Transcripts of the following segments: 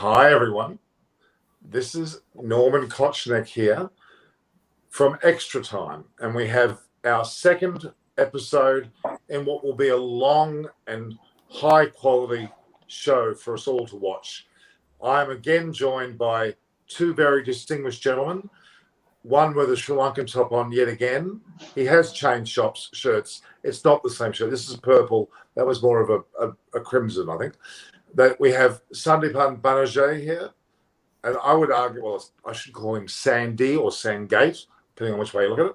Hi, everyone. This is Norman Kochnick here from Extra Time, and we have our second episode in what will be a long and high-quality show for us all to watch. I'm again joined by two very distinguished gentlemen, one with a Sri Lankan top on yet again. He has changed shirts. It's not the same shirt. This is purple. That was more of a crimson, I think. That we have Sandipan Banerjee here, and I would argue, well, I should call him Sandy or Sangate, depending on which way you look at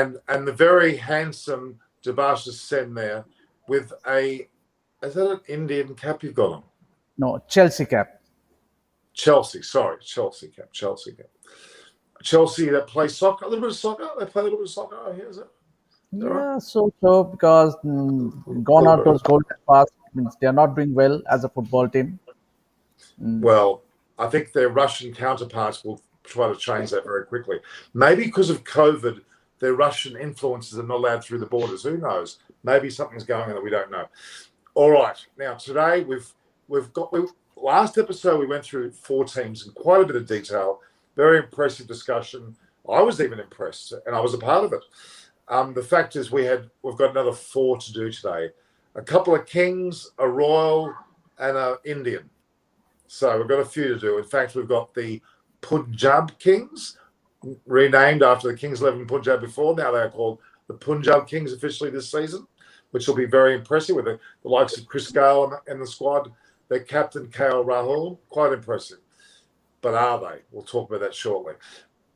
it. And the very handsome Debashis Sen there with is that an Indian cap you've got on? No, Chelsea cap. Chelsea cap. Chelsea that play soccer, a little bit of soccer. They play a little bit of soccer out here, is it? Yeah, right? so because gone out those gold past means they are not doing well as a football team. Well, I think their Russian counterparts will try to change that very quickly. Maybe because of COVID, their Russian influences are not allowed through the borders. Who knows? Maybe something's going on that we don't know. All right. Now, today last episode we went through 4 teams in quite a bit of detail. Very impressive discussion. I was even impressed, and I was a part of it. The fact is we've got another 4 to do today. A couple of Kings, a Royal, and an Indian. So we've got a few to do. In fact, we've got the Punjab Kings, renamed after the Kings 11 Punjab before. Now they're called the Punjab Kings officially this season, which will be very impressive with the likes of Chris Gale and the squad. Their captain, KL Rahul, quite impressive. But are they? We'll talk about that shortly.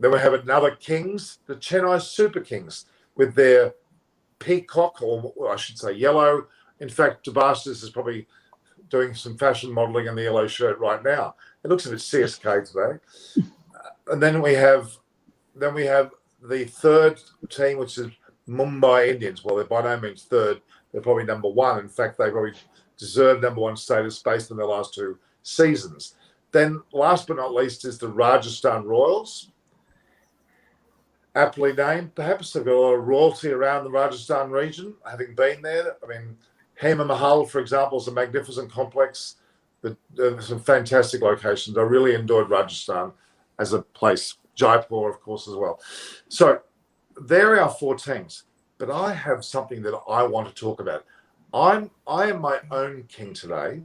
Then we have another Kings, the Chennai Super Kings, with their peacock, or I should say yellow. In fact, Debashis is probably doing some fashion modelling in the yellow shirt right now. It looks a bit CSK today. And then we have the third team, which is Mumbai Indians. Well, they're by no means third. They're probably number 1. In fact, they probably deserve number 1 status based on their last 2 seasons. Then, last but not least, is the Rajasthan Royals. Aptly named, perhaps. They've got a lot of royalty around the Rajasthan region, having been there. I mean, Hema Mahal, for example, is a magnificent complex. There's some fantastic locations. I really enjoyed Rajasthan as a place. Jaipur, of course, as well. So, there are our 4 teams. But I have something that I want to talk about. I am my own king today.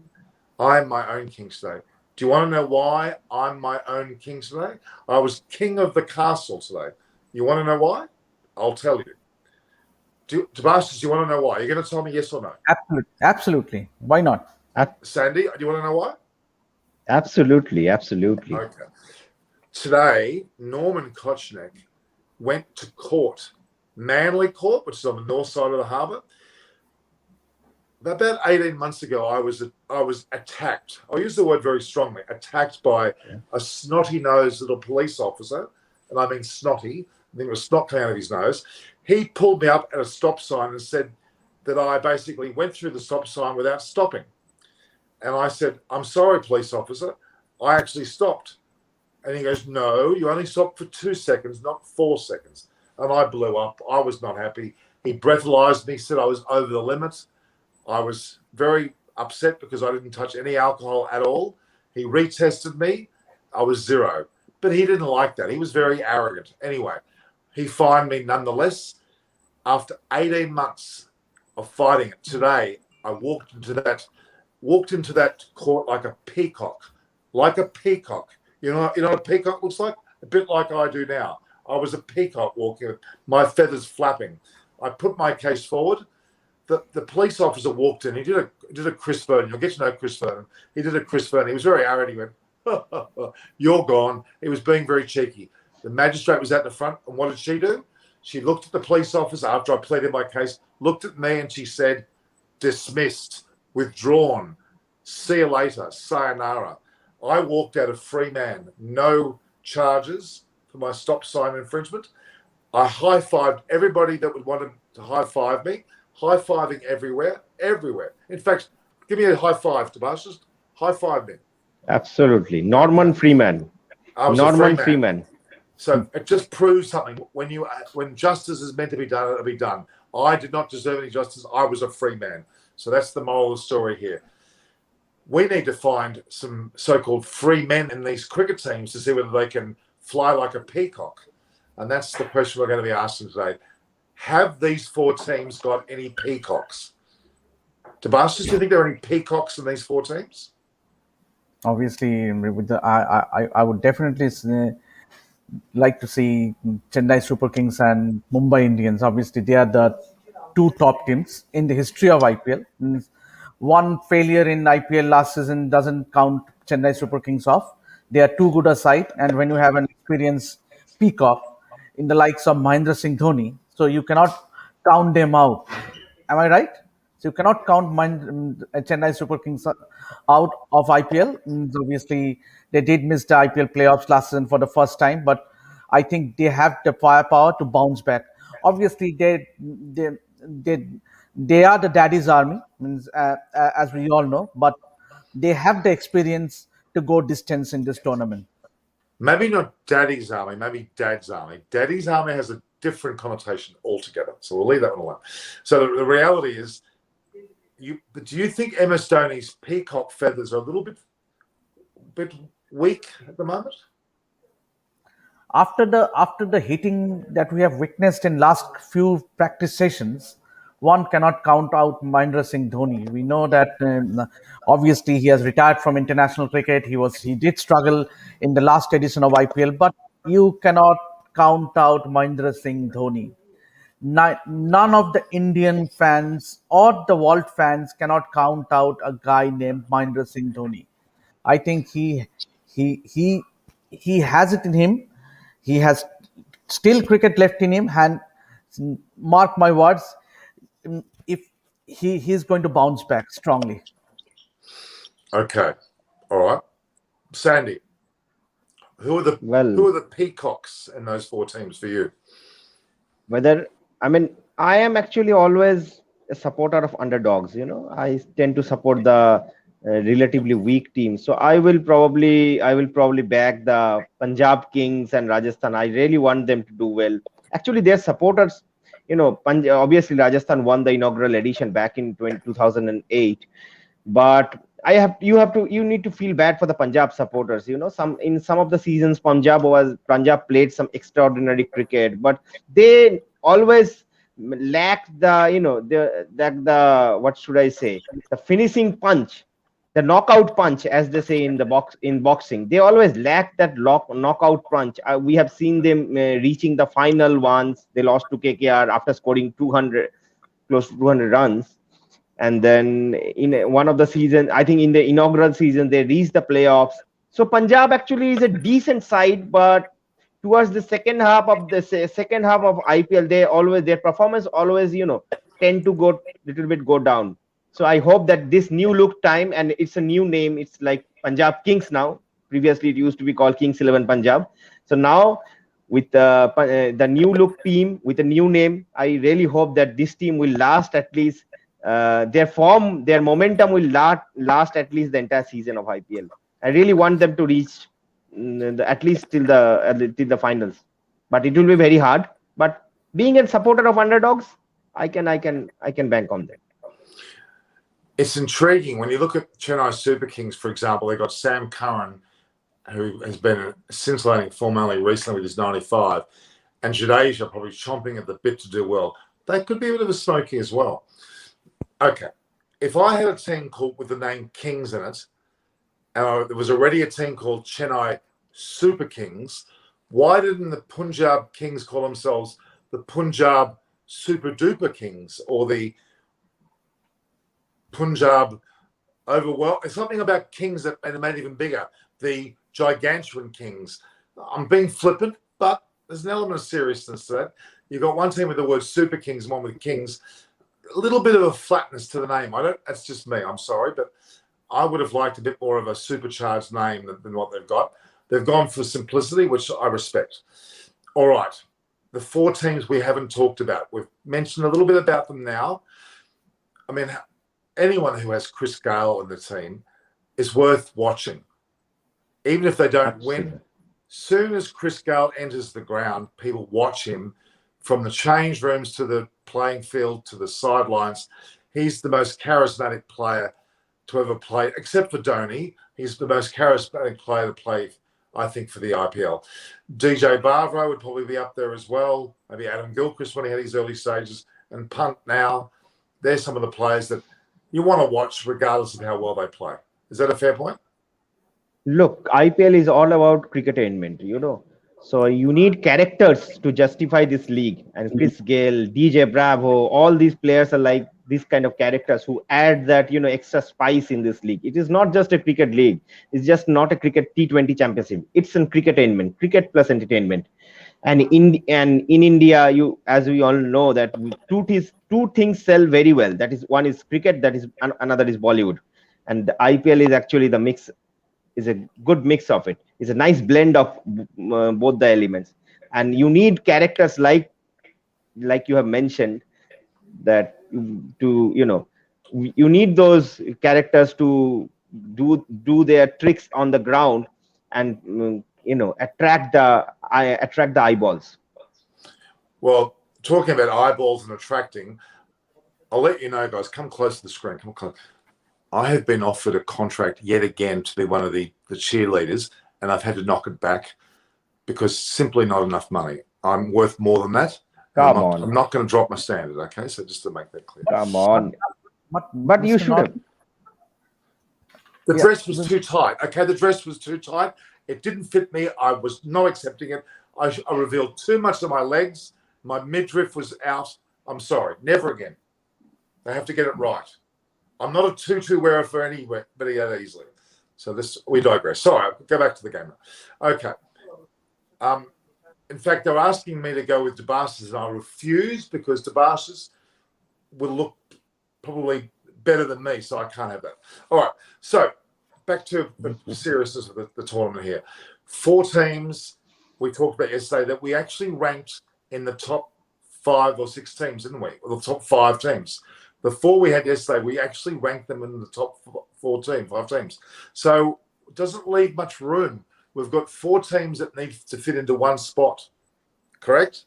Do you want to know why I'm my own king today? I was king of the castle today. You want to know why? I'll tell you. Debashis, do you want to know why? You're going to tell me yes or no? Absolutely. Why not? Sandy, do you want to know why? Absolutely. Okay. Today, Norman Kochnick went to court, Manly Court, which is on the north side of the harbour. About 18 months ago, I was attacked. I'll use the word very strongly. Attacked by a snotty-nosed little police officer, and I mean snotty. I think it was snot coming out of his nose. He pulled me up at a stop sign and said that I basically went through the stop sign without stopping. And I said, "I'm sorry, police officer. I actually stopped." And he goes, "No, you only stopped for 2 seconds, not 4 seconds." And I blew up. I was not happy. He breathalyzed me, said I was over the limit. I was very upset because I didn't touch any alcohol at all. He retested me. I was 0. But he didn't like that. He was very arrogant. Anyway, he fined me nonetheless. After 18 months of fighting it, today I walked into that court like a peacock. You know what a peacock looks like? A bit like I do now. I was a peacock walking, my feathers flapping. I put my case forward. The police officer walked in. He did a Chris Vernon. You'll get to know Chris Vernon. He did a Chris Vernon. He was very arrogant. He went, "You're gone." He was being very cheeky. The magistrate was at the front, and what did she do? She looked at the police officer after I pleaded my case, looked at me, and she said, "Dismissed, withdrawn. See you later, sayonara." I walked out a free man, no charges for my stop sign infringement. I high-fived everybody that would want to high-five me. High-fiving everywhere. In fact, give me a high-five, Debashis. High-five me. Absolutely. Norman Freeman. Norman Freeman. So it just proves something. When justice is meant to be done, it'll be done. I did not deserve any justice. I was a free man. So that's the moral of the story here. we need to find some so-called free men in these cricket teams to see whether they can fly like a peacock. And that's the question we're going to be asking today. Have these 4 teams got any peacocks? Tabastis, do you think there are any peacocks in these 4 teams? Obviously, with I would definitely like to see Chennai Super Kings and Mumbai Indians. Obviously, they are the 2 top teams in the history of IPL. One failure in IPL last season doesn't count Chennai Super Kings off. They are too good a side, and when you have an experienced peacock in the likes of Mahendra Singh Dhoni, so you cannot count them out. Am I right? So you cannot count Chennai Super Kings out of IPL. Obviously, they did miss the IPL playoffs last season for the first time, but I think they have the firepower to bounce back. Obviously, they they are the daddy's army, as we all know, but they have the experience to go distance in this tournament. Maybe not daddy's army, maybe dad's army. Daddy's army has a different connotation altogether. So we'll leave that one alone. So the reality is, but do you think MS Dhoni's peacock feathers are a little bit weak at the moment? After the hitting that we have witnessed in last few practice sessions, one cannot count out Mahendra Singh Dhoni. We know that obviously he has retired from international cricket. He did struggle in the last edition of IPL, but you cannot count out Mahendra Singh Dhoni. None of the Indian fans or the world fans cannot count out a guy named Mahendra Singh Dhoni. I think he he he has it in him. He has still cricket left in him, and mark my words, if he's going to bounce back strongly. Okay, all right, Sandy. Who are the peacocks in those 4 teams for you? I am actually always a supporter of underdogs. I tend to support the relatively weak teams. So I will probably back the Punjab Kings and Rajasthan. I really want them to do well. Actually, their supporters, obviously Rajasthan won the inaugural edition back in 2008, but you need to feel bad for the Punjab supporters. In some of the seasons Punjab played some extraordinary cricket, but they always lack the what should I say, the finishing punch, the knockout punch, as they say in boxing. They always lack that knockout punch. We have seen them reaching the final once. They lost to KKR after scoring close to 200 runs. And then in one of the seasons, I think in the inaugural season, they reached the playoffs. So Punjab actually is a decent side, but towards the second half of IPL, their performance always tend to go down. So I hope that this new look time, and it's a new name, it's like Punjab Kings now. Previously, it used to be called Kings 11 Punjab. So now with the new look team, with a new name, I really hope that this team will last at least. Their momentum will last at least the entire season of IPL. I really want them to reach at least till the finals, but it will be very hard. But being a supporter of underdogs, I can bank on that. It's intriguing when you look at Chennai Super Kings, for example. They got Sam Curran, who has been a scintillating form only recently with his 95, and Jadeja probably chomping at the bit to do well. They could be a bit of a smoky as well. Okay, if I had a team with the name Kings in it, and there was already a team called Chennai Super Kings, why didn't the Punjab Kings call themselves the Punjab Super Duper Kings, or the Punjab It's something about Kings that made it even bigger, the Gigantuan Kings. I'm being flippant, but there's an element of seriousness to that. You've got one team with the word Super Kings, one with Kings. A little bit of a flatness to the name. That's just me. I'm sorry, but I would have liked a bit more of a supercharged name than what they've got. They've gone for simplicity, which I respect. All right. The 4 teams we haven't talked about. We've mentioned a little bit about them now. I mean, anyone who has Chris Gale in the team is worth watching. Even if they don't win, soon as Chris Gale enters the ground, people watch him from the change rooms to the playing field to the sidelines. He's the most charismatic player to ever play, except for Dhoni. He's the most charismatic player to play, I think, for the IPL. DJ Barvo would probably be up there as well. Maybe Adam Gilchrist when he had his early stages, and Punt now. They're some of the players that you want to watch regardless of how well they play. Is that a fair point? Look, IPL is all about cricketainment, So you need characters to justify this league. And Chris Gale, DJ Bravo, all these players are like these kind of characters who add that, extra spice in this league. It is not just a cricket league. It's just not a cricket T20 championship. It's a cricketainment, cricket plus entertainment. And in India, as we all know, that two things sell very well. That is, one is cricket, that is another is Bollywood. And the IPL is actually the mix. Is a good mix of it. It's a nice blend of both the elements, and you need characters like you have mentioned that you need those characters to do their tricks on the ground and attract the eyeballs. Well, talking about eyeballs and attracting, I'll let you know, guys. Come close to the screen. Come close. I have been offered a contract yet again to be one of the cheerleaders, and I've had to knock it back because simply not enough money. I'm worth more than that. I'm not going to drop my standard, okay? So just to make that clear. Come on. But you should have. The dress was too tight. Okay, the dress was too tight. It didn't fit me. I was not accepting it. I revealed too much of my legs. My midriff was out. I'm sorry. Never again. They have to get it right. I'm not a tutu wearer for anybody that easily. So we digress. Sorry, I'll go back to the game. Okay. In fact, they're asking me to go with Debashes, and I refused because Debashes will look probably better than me, so I can't have that. All right. So back to the seriousness of the tournament here. 4 teams we talked about yesterday that we actually ranked in the top 5 or 6 teams, didn't we? Or the top 5 teams. The 4 we had yesterday, we actually ranked them in the top 5 teams. So it doesn't leave much room. We've got 4 teams that need to fit into one spot. Correct?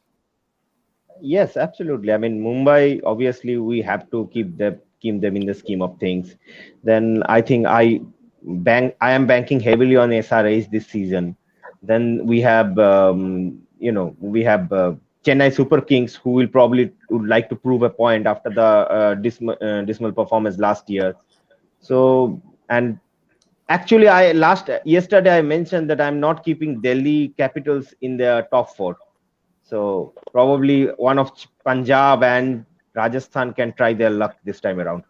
Yes, absolutely. I mean, Mumbai, obviously, we have to keep them in the scheme of things. Then I think I am banking heavily on SRAs this season. Then we have, Chennai Super Kings, who would like to prove a point after the dismal performance last year. So, and actually, yesterday I mentioned that I'm not keeping Delhi Capitals in the top 4. So probably one of Punjab and Rajasthan can try their luck this time around.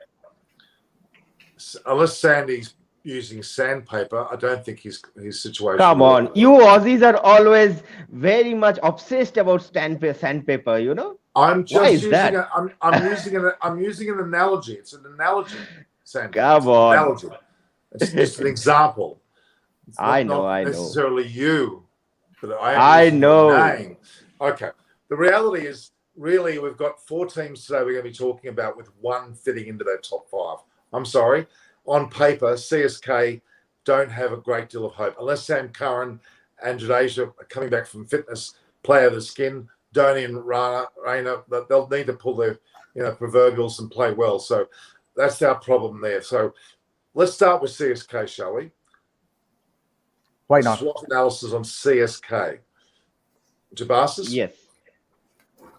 Unless Sandy's using sandpaper, I don't think his situation. Come on, you Aussies are always very much obsessed about sandpaper. I'm just Why is using that? I'm using an analogy. It's an analogy. Sandpaper. Come on. Analogy. It's just an example. It's I not know. necessarily you, but I know. Your name. Okay. The reality is, really, we've got 4 teams today we're going to be talking about with one fitting into that top 5. I'm sorry. On paper, CSK don't have a great deal of hope. Unless Sam Curran and Jadeja are coming back from fitness, play out of the skin, Dhoni and Raina, they'll need to pull their proverbials and play well. So that's our problem there. So let's start with CSK, shall we? Why not? SWOT analysis on CSK. Jabasis? Yes.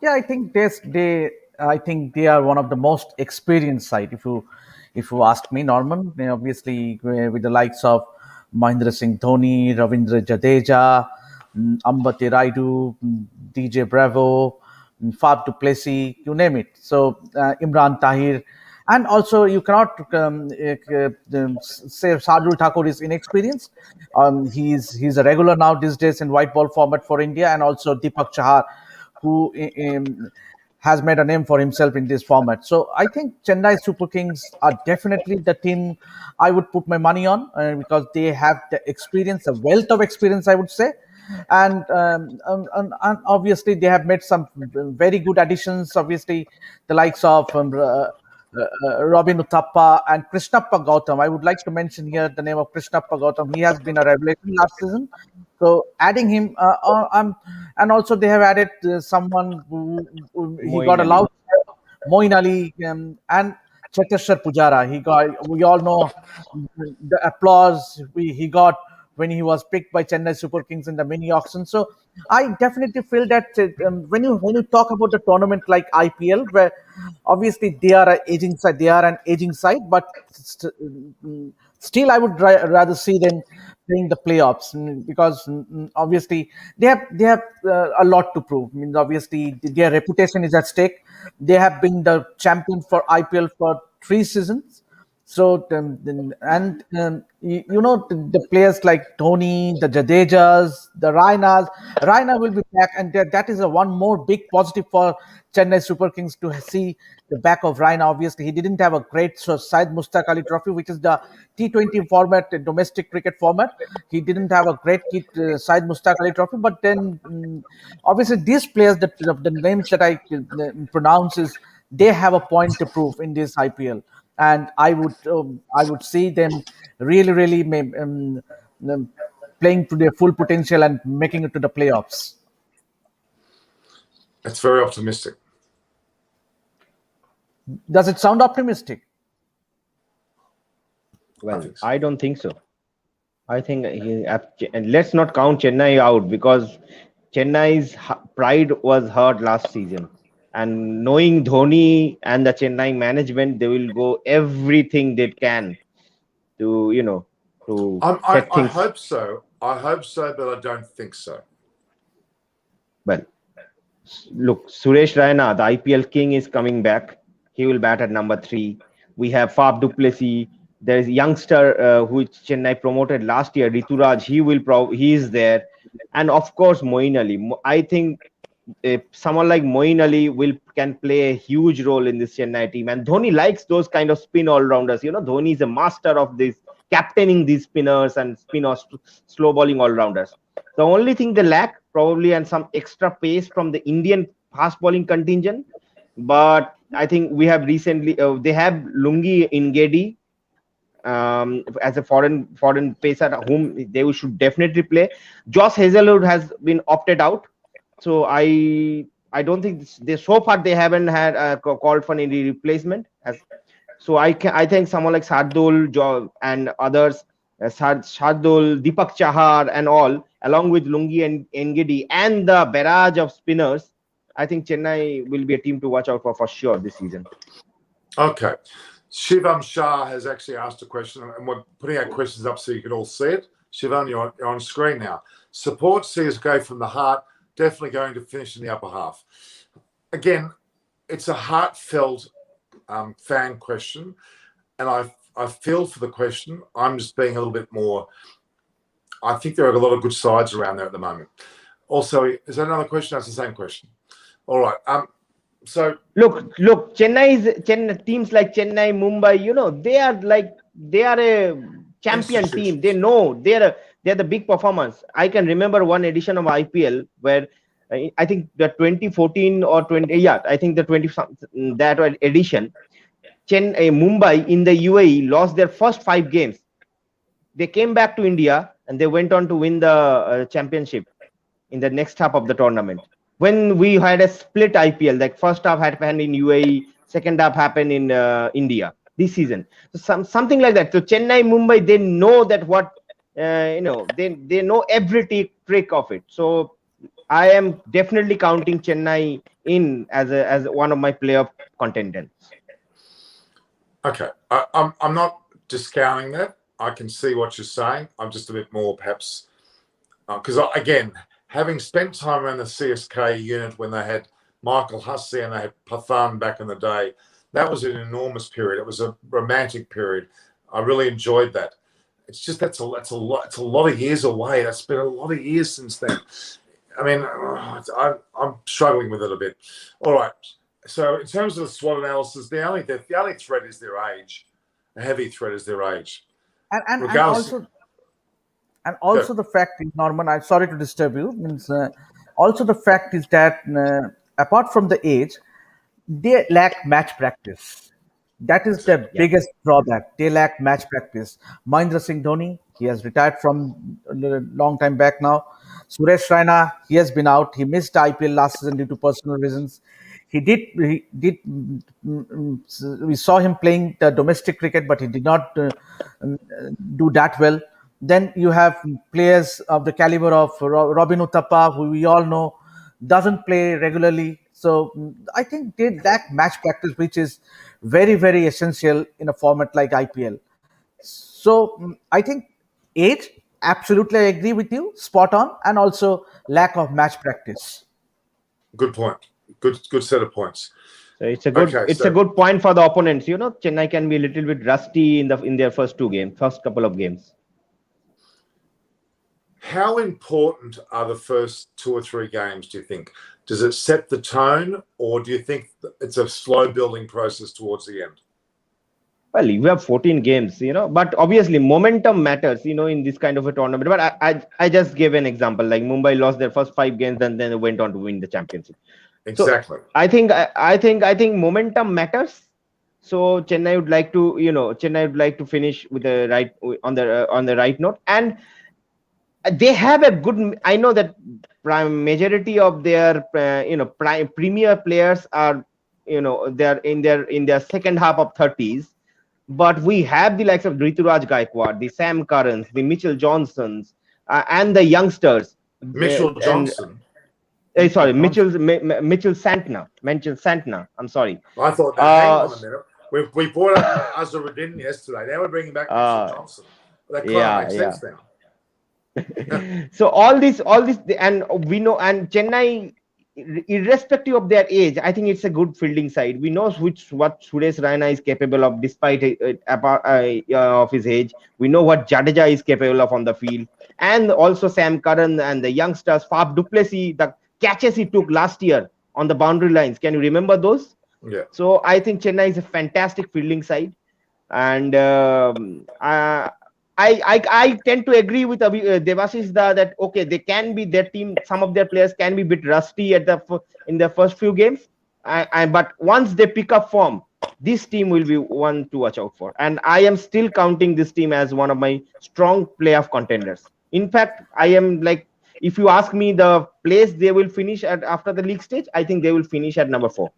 Yeah, I think they are one of the most experienced side. If you ask me, Norman, obviously with the likes of Mahendra Singh Dhoni, Ravindra Jadeja, Ambati Raidu, DJ Bravo, Fab du Plessis, you name it. So Imran Tahir, and also you cannot say Shardul Thakur is inexperienced. He's a regular now these days in white ball format for India, and also Deepak Chahar, who has made a name for himself in this format. So I think Chennai Super Kings are definitely the team I would put my money on because they have the experience, a wealth of experience, I would say. And obviously they have made some very good additions. Obviously, the likes of Robin Uthappa and Krishnappa Gautam. I would like to mention here the name of Krishnappa Gautam. He has been a revelation last season. So adding him, and also they have added someone who he got a loud Moin Ali, and Cheteshwar Pujara. We all know the applause he got when he was picked by Chennai Super Kings in the mini auction. So I definitely feel that when you talk about the tournament like IPL, where obviously they are an aging side, but still I would rather see them playing the playoffs, because obviously they have a lot to prove. Means obviously their reputation is at stake. They have been the champion for IPL for 3 seasons. So the players like Dhoni, the Jadejas, the Raina will be back, and that is a one more big positive for Chennai Super Kings to see the back of Raina. Obviously, he didn't have a great Syed Mustaq Ali Trophy, which is the T20 format, domestic cricket format. He didn't have a great Syed Mustaq Ali Trophy, but then obviously these players, the names that I pronounce is they have a point to prove in this IPL, and I would see them really um, playing to their full potential and making it to the playoffs. That's very optimistic. Does it sound optimistic? Well, I don't think so. I think and let's not count Chennai out, because Chennai's pride was hurt last season. And knowing Dhoni and the Chennai management, they will go everything they can to set I things. hope so. I hope so, but I don't think so. Well, look, Suresh Raina, the IPL king, is coming back. He will bat at number 3. We have Faf du Plessis. There is a youngster who Chennai promoted last year, Rituraj. He is there, and of course Moeen Ali. I think someone like Moeen Ali can play a huge role in this Chennai team. And Dhoni likes those kind of spin all-rounders. Dhoni is a master of this, captaining these spinners and slow bowling all-rounders. The only thing they lack probably, and some extra pace from the Indian fast bowling contingent. But I think we have recently they have Lungi Ngedi as a foreign pacer whom they should definitely play. Josh Hazelwood has been opted out, so I don't think so far they haven't had called for any replacement. So I think someone like Shardul and others, Shardul, Deepak Chahar and all, along with Lungi and Ngedi and the barrage of spinners, I think Chennai will be a team to watch out for sure this season. Okay. Shivam Shah has actually asked a question, and we're putting our questions up so you can all see it. Shivam, you're on screen now. Support CSK from the heart, definitely going to finish in the upper half. Again, it's a heartfelt fan question, and I feel for the question. I'm just being a little bit more. I think there are a lot of good sides around there at the moment. Also, is that another question? That's the same question. All right. So look, Chennai teams like Chennai, Mumbai, they are a champion team. They know they're the big performers. I can remember one edition of IPL where I think the 2014 or 20, I think the 20 that edition, Mumbai in the UAE lost their first 5 games. They came back to India and they went on to win the championship in the next half of the tournament. When we had a split IPL, like first half happened in UAE, second half happened in India this season. So something like that. So Chennai, Mumbai, they know that they know every trick of it. So I am definitely counting Chennai in as one of my playoff contenders. Okay, I'm not discounting that. I can see what you're saying. I'm just a bit more perhaps because again, having spent time around the CSK unit when they had Michael Hussey and they had Pathan back in the day, that was an enormous period. It was a romantic period. I really enjoyed that. It's just that's a lot. It's a lot of years away. That's been a lot of years since then. I mean, I'm struggling with it a bit. All right. So in terms of the SWOT analysis, the only threat is their age. A heavy threat is their age. And also the fact is, Norman, I'm sorry to disturb you. Also the fact is that apart from the age, they lack match practice. That is the biggest drawback. They lack match practice. Mahendra Singh Dhoni, he has retired from a long time back now. Suresh Raina, he has been out. He missed IPL last season due to personal reasons. We saw him playing the domestic cricket, but he did not do that well. Then you have players of the caliber of Robin Uthappa, who we all know doesn't play regularly. So I think they lack match practice, which is very, very essential in a format like IPL. So I think age, absolutely, I agree with you, spot on, and also lack of match practice. Good point. Good set of points. So it's a good point for the opponents. Chennai can be a little bit rusty in their first couple of games. How important are the first 2 or 3 games, do you think? Does it set the tone, or do you think it's a slow building process towards the end? Well, you have 14 games, but obviously momentum matters, in this kind of a tournament. But I just gave an example, like Mumbai lost their first 5 games and then they went on to win the championship. Exactly. So I think momentum matters. So Chennai would like to finish with on the right note, and they have a good. I know that majority of their premier players are they're in their second half of 30s. But we have the likes of Rituraj Gaikwad, the Sam Currans, the Mitchell Johnsons, and the youngsters. Mitchell Johnson. Mitchell Santner. I'm sorry. I thought, hang on a minute. We brought up Azharuddin yesterday. Now we're bringing back Mitchell Johnson. That kind of makes sense now. So all this, and we know, and Chennai, irrespective of their age, I think it's a good fielding side. We know what Suresh Raina is capable of, despite of his age. We know what Jadeja is capable of on the field, and also Sam Curran and the youngsters, Faf du Plessis, the catches he took last year on the boundary lines. Can you remember those? Yeah. So I think Chennai is a fantastic fielding side, and I tend to agree with Devashish that okay, they can be, their team, some of their players can be a bit rusty in their first few games, but once they pick up form, this team will be one to watch out for. And I am still counting this team as one of my strong playoff contenders. In fact, I am like, if you ask me the place they will finish at after the league stage, I think they will finish at number 4.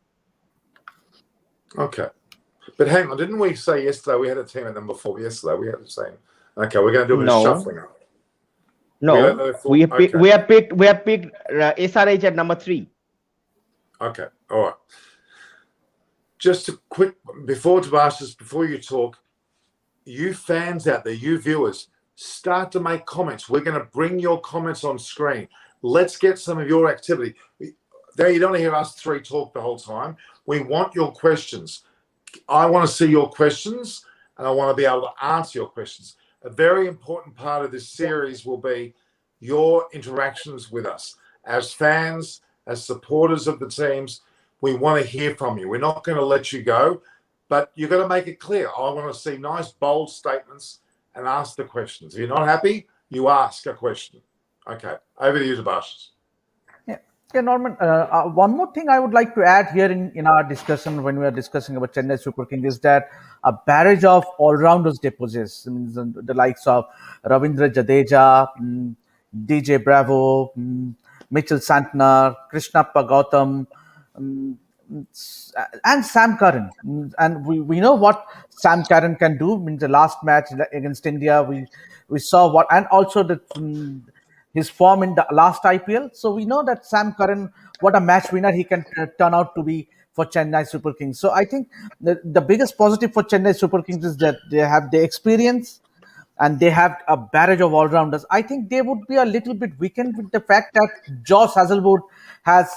Okay. But hang on, didn't we say yesterday we had a team at number 4 yesterday? We had the same. Okay, we're going to do a bit of shuffling up. No, we have picked SRH at number 3. Okay, all right. Just a quick, before you talk, you fans out there, you viewers, start to make comments. We're going to bring your comments on screen. Let's get some of your activity. There, you don't hear us 3 talk the whole time. We want your questions. I want to see your questions, and I want to be able to answer your questions. A very important part of this series will be your interactions with us. As fans, as supporters of the teams, we want to hear from you. We're not going to let you go, but you've got to make it clear. I want to see nice, bold statements and ask the questions. If you're not happy, you ask a question. Okay, over to you, Devashish. Yeah, Norman, one more thing I would like to add here in our discussion when we are discussing about Chennai Super Kings is that a barrage of all-rounders they possess. The likes of Ravindra Jadeja, DJ Bravo, Mitchell Santner, Krishnappa Gautam, and Sam Curran. And we know what Sam Curran can do. In the last match against India, we saw what, and also his form in the last IPL. So we know that Sam Curran, what a match winner he can turn out to be for Chennai Super Kings. So I think the biggest positive for Chennai Super Kings is that they have the experience and they have a barrage of all-rounders. I think they would be a little bit weakened with the fact that Josh Hazelwood has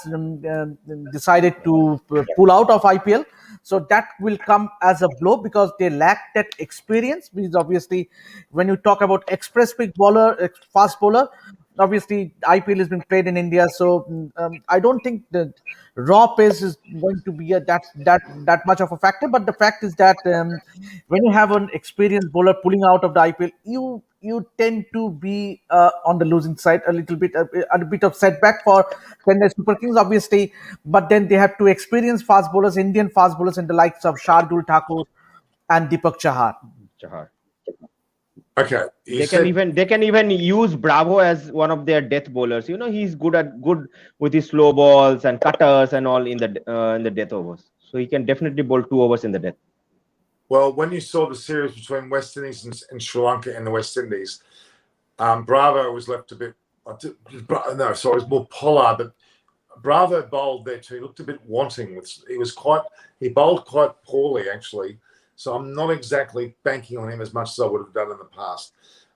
decided to pull out of IPL. So that will come as a blow because they lack that experience. Because obviously, when you talk about express quick bowler, fast bowler, obviously IPL has been played in India, so I don't think the raw pace is going to be that much of a factor. But the fact is that when you have an experienced bowler pulling out of the IPL, you tend to be on the losing side a little bit, a bit of setback for Chennai Super Kings, obviously. But then they have 2 experienced fast bowlers, Indian fast bowlers, in the likes of Shardul Thakur and Deepak Chahar. Okay. They can even use Bravo as one of their death bowlers. He's good with his slow balls and cutters and all in the death overs. So he can definitely bowl 2 overs in the death. Well, when you saw the series between West Indies and Sri Lanka in the West Indies, Bravo was left a bit. No, sorry, it was more Pollard, but Bravo bowled there too. He looked a bit wanting. He bowled quite poorly actually. So I'm not exactly banking on him as much as I would have done in the past.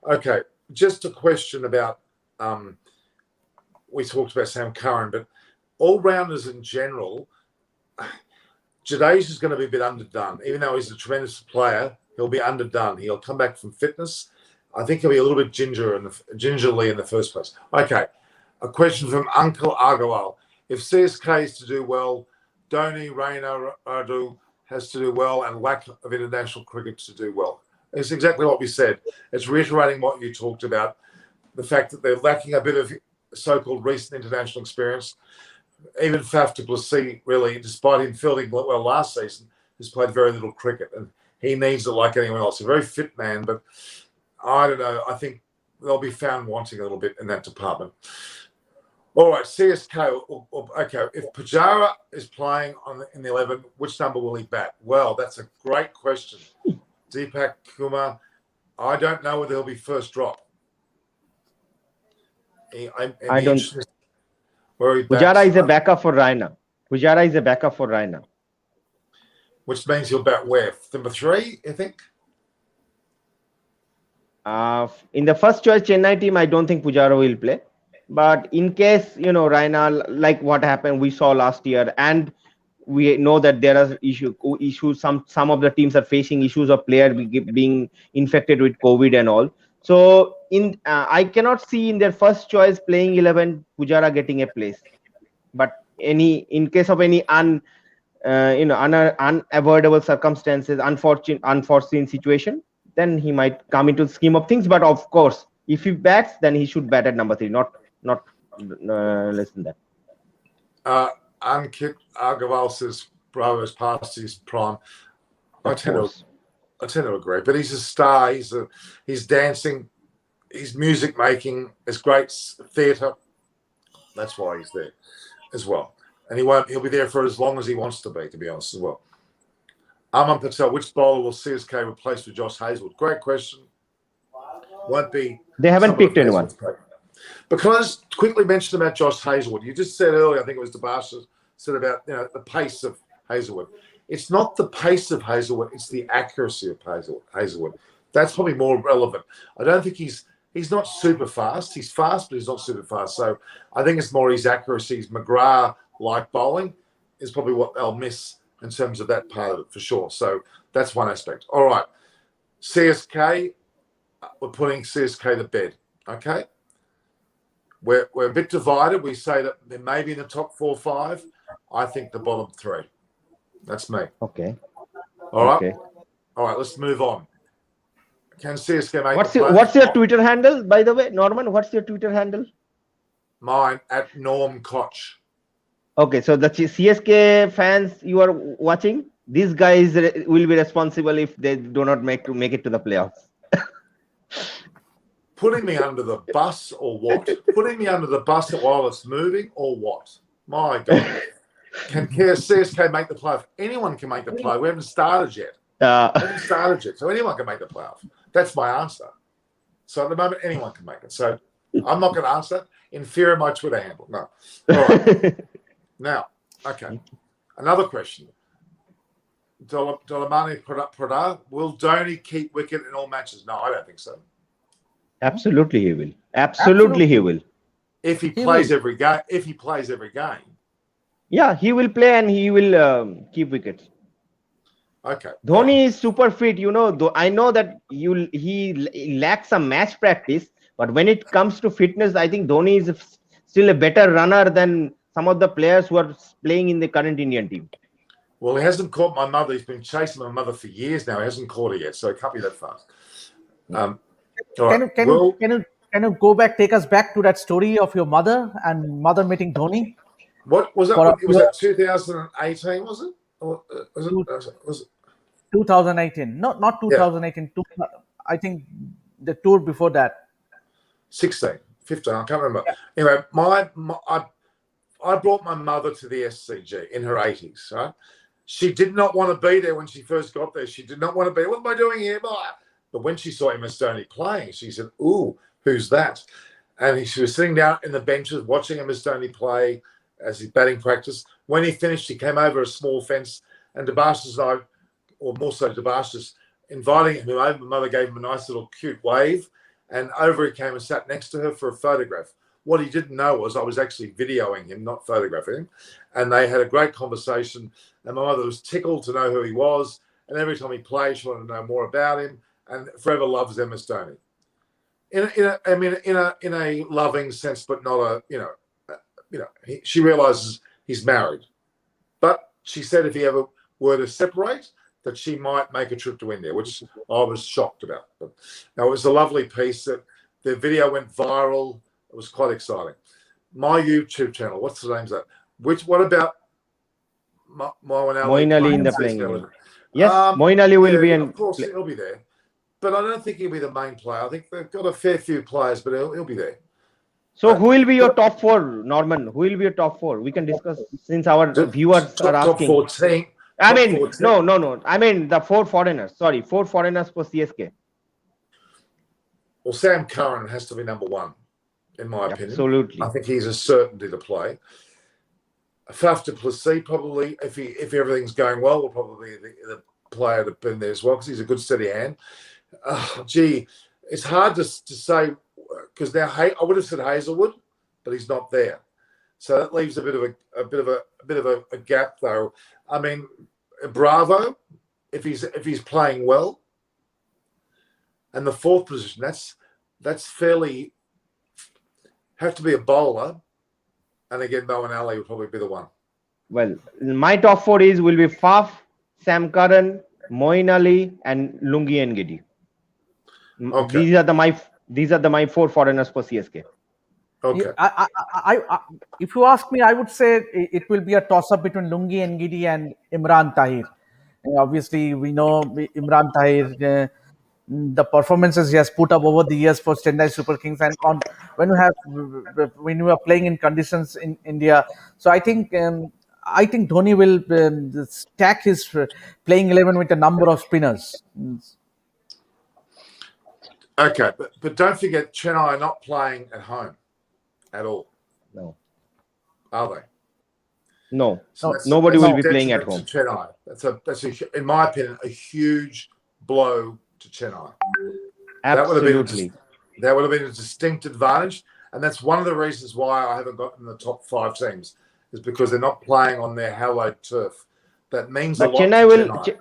Okay, just a question about. We talked about Sam Curran, but all rounders in general. Jadeja's going to be a bit underdone. Even though he's a tremendous player, he'll be underdone. He'll come back from fitness. I think he'll be a little bit gingerly in the first place. Okay, a question from Uncle Agarwal. If CSK is to do well, Dhoni, Raina, Radu has to do well, and lack of international cricket to do well. It's exactly what we said. It's reiterating what you talked about, the fact that they're lacking a bit of so-called recent international experience. Even Faf du Plessis, really, despite him fielding well last season, has played very little cricket, and he needs it like anyone else. A very fit man, but I don't know. I think they'll be found wanting a little bit in that department. All right, CSK. Okay, if Pujara is playing in the 11, which number will he bat? Well, that's a great question. Deepak Kumar, I don't know whether he'll be first drop. I don't. Pujara is a backup for Raina. Which means he'll bat where? Number 3, I think? In the first choice Chennai team, I don't think Pujara will play. But in case, Raina, like what happened, we saw last year, and we know that there are issues. Some of the teams are facing issues of player being infected with COVID and all. So I cannot see in their first choice playing 11 Pujara getting a place. But in case of any unavoidable circumstances, unforeseen situation, then he might come into the scheme of things. But of course, if he bats, then he should bat at number 3, not less than that. Ankit Agarwal says Bravo's past his prime. I tend to agree, but he's a star. He's dancing, he's music making, it's great theatre. That's why he's there as well, and he'll be there for as long as he wants to be honest as well. Aman Patel, which bowler will CSK replace with Josh Hazel? Great question. Won't be. They haven't picked anyone. Because quickly mention about Josh Hazelwood. You just said earlier, I think it was Debasha said about the pace of Hazelwood. It's not the pace of Hazelwood; it's the accuracy of Hazelwood. That's probably more relevant. I don't think he's not super fast. He's fast, but he's not super fast. So I think it's more his accuracy. His McGrath-like bowling is probably what they'll miss in terms of that part of it for sure. So that's one aspect. All right, CSK. We're putting CSK to bed. Okay. We're a bit divided. We say that they may be in the top 4 or 5. I think the bottom 3. That's me. Okay. All right. Okay. All right. Let's move on. Can CSK make? What's your Twitter handle, by the way, Norman? What's your Twitter handle? Mine at Norm Koch. Okay, so the CSK fans you are watching, these guys will be responsible if they do not make it to the playoffs. Putting me under the bus or what? Putting me under the bus while it's moving or what? My God. Can CSK make the playoff? Anyone can make the playoff. We haven't started yet. So anyone can make the playoff. That's my answer. So at the moment, anyone can make it. So I'm not going to answer. In fear of my Twitter handle. No. All right. Now, okay. Another question. Dolamani Pradar, will Dhoni keep wicket in all matches? No, I don't think so. Absolutely, he will. Absolutely, he will. If he plays every game. Yeah, he will play and he will keep wickets. Okay. Dhoni is super fit. I know that he lacks some match practice, but when it comes to fitness, I think Dhoni is still a better runner than some of the players who are playing in the current Indian team. Well, he hasn't caught my mother. He's been chasing my mother for years now. He hasn't caught her yet, so it can't be that fast. Can you go back, take us back to that story of your mother and mother meeting Dhoni? What was it? Was that 2018? Was it? Was it? 2018? No, not 2018. I think the tour before that? 16, 15, I can't remember. Anyway, I brought my mother to the SCG in her 80s, right? She did not want to be there when she first got there. She did not want to be, what am I doing here? But when she saw Emma Stoney playing, she said, ooh, who's that? And she was sitting down in the benches watching Emma Stoney play as his batting practice. When he finished, he came over a small fence, and DeBarsters and I, or more so DeBarsters, inviting him over. My mother gave him a nice little cute wave, and over he came and sat next to her for a photograph. What he didn't know was I was actually videoing him, not photographing him. And they had a great conversation. And my mother was tickled to know who he was. And every time he played, she wanted to know more about him. And forever loves Emma Stoney. In a loving sense, but not a, she realizes he's married. But she said if he ever were to separate, that she might make a trip to India, which I was shocked about. But now, it was a lovely piece. That the video went viral. It was quite exciting. My YouTube channel, what's the name of that? What about Moeen Ali in the playing 11? Yes, Moeen Ali will be in. Of course, he'll be there. But I don't think he'll be the main player. I think they've got a fair few players, but he'll be there. So who will be your top four, Norman? Who will be your top four? We can discuss since our viewers are asking. Top 14. I mean, no. I mean the four foreigners. Sorry, four foreigners for CSK. Well, Sam Curran has to be number one, in my opinion. Absolutely. I think he's a certainty to play. Faf du Plessis probably, if everything's going well, will probably be the player to put in there as well, because he's a good steady hand. It's hard to say, because now I would have said Hazelwood, but he's not there, so that leaves a bit of a gap though. I mean, Bravo, if he's playing well, and the fourth position, that's fairly have to be a bowler, and again, Moeen Ali will probably be the one. Well, my top four will be Faf, Sam Curran, Moeen Ali, and Lungi Ngidi. Okay. These are my four foreigners for CSK. Okay. I if you ask me, I would say it will be a toss-up between Lungi Ngidi and Imran Tahir. Obviously, we know Imran Tahir, the performances he has put up over the years for Chennai Super Kings, and when you are playing in conditions in India. So I think Dhoni will stack his playing 11 with a number of spinners. Okay, but don't forget, Chennai are not playing at home at all. No. Are they? No. So nobody will be playing at home. Chennai. That's in my opinion, a huge blow to Chennai. Absolutely. That would have been a distinct advantage, and that's one of the reasons why I haven't gotten the top 5 teams, is because they're not playing on their hallowed turf. That means a lot to Chennai.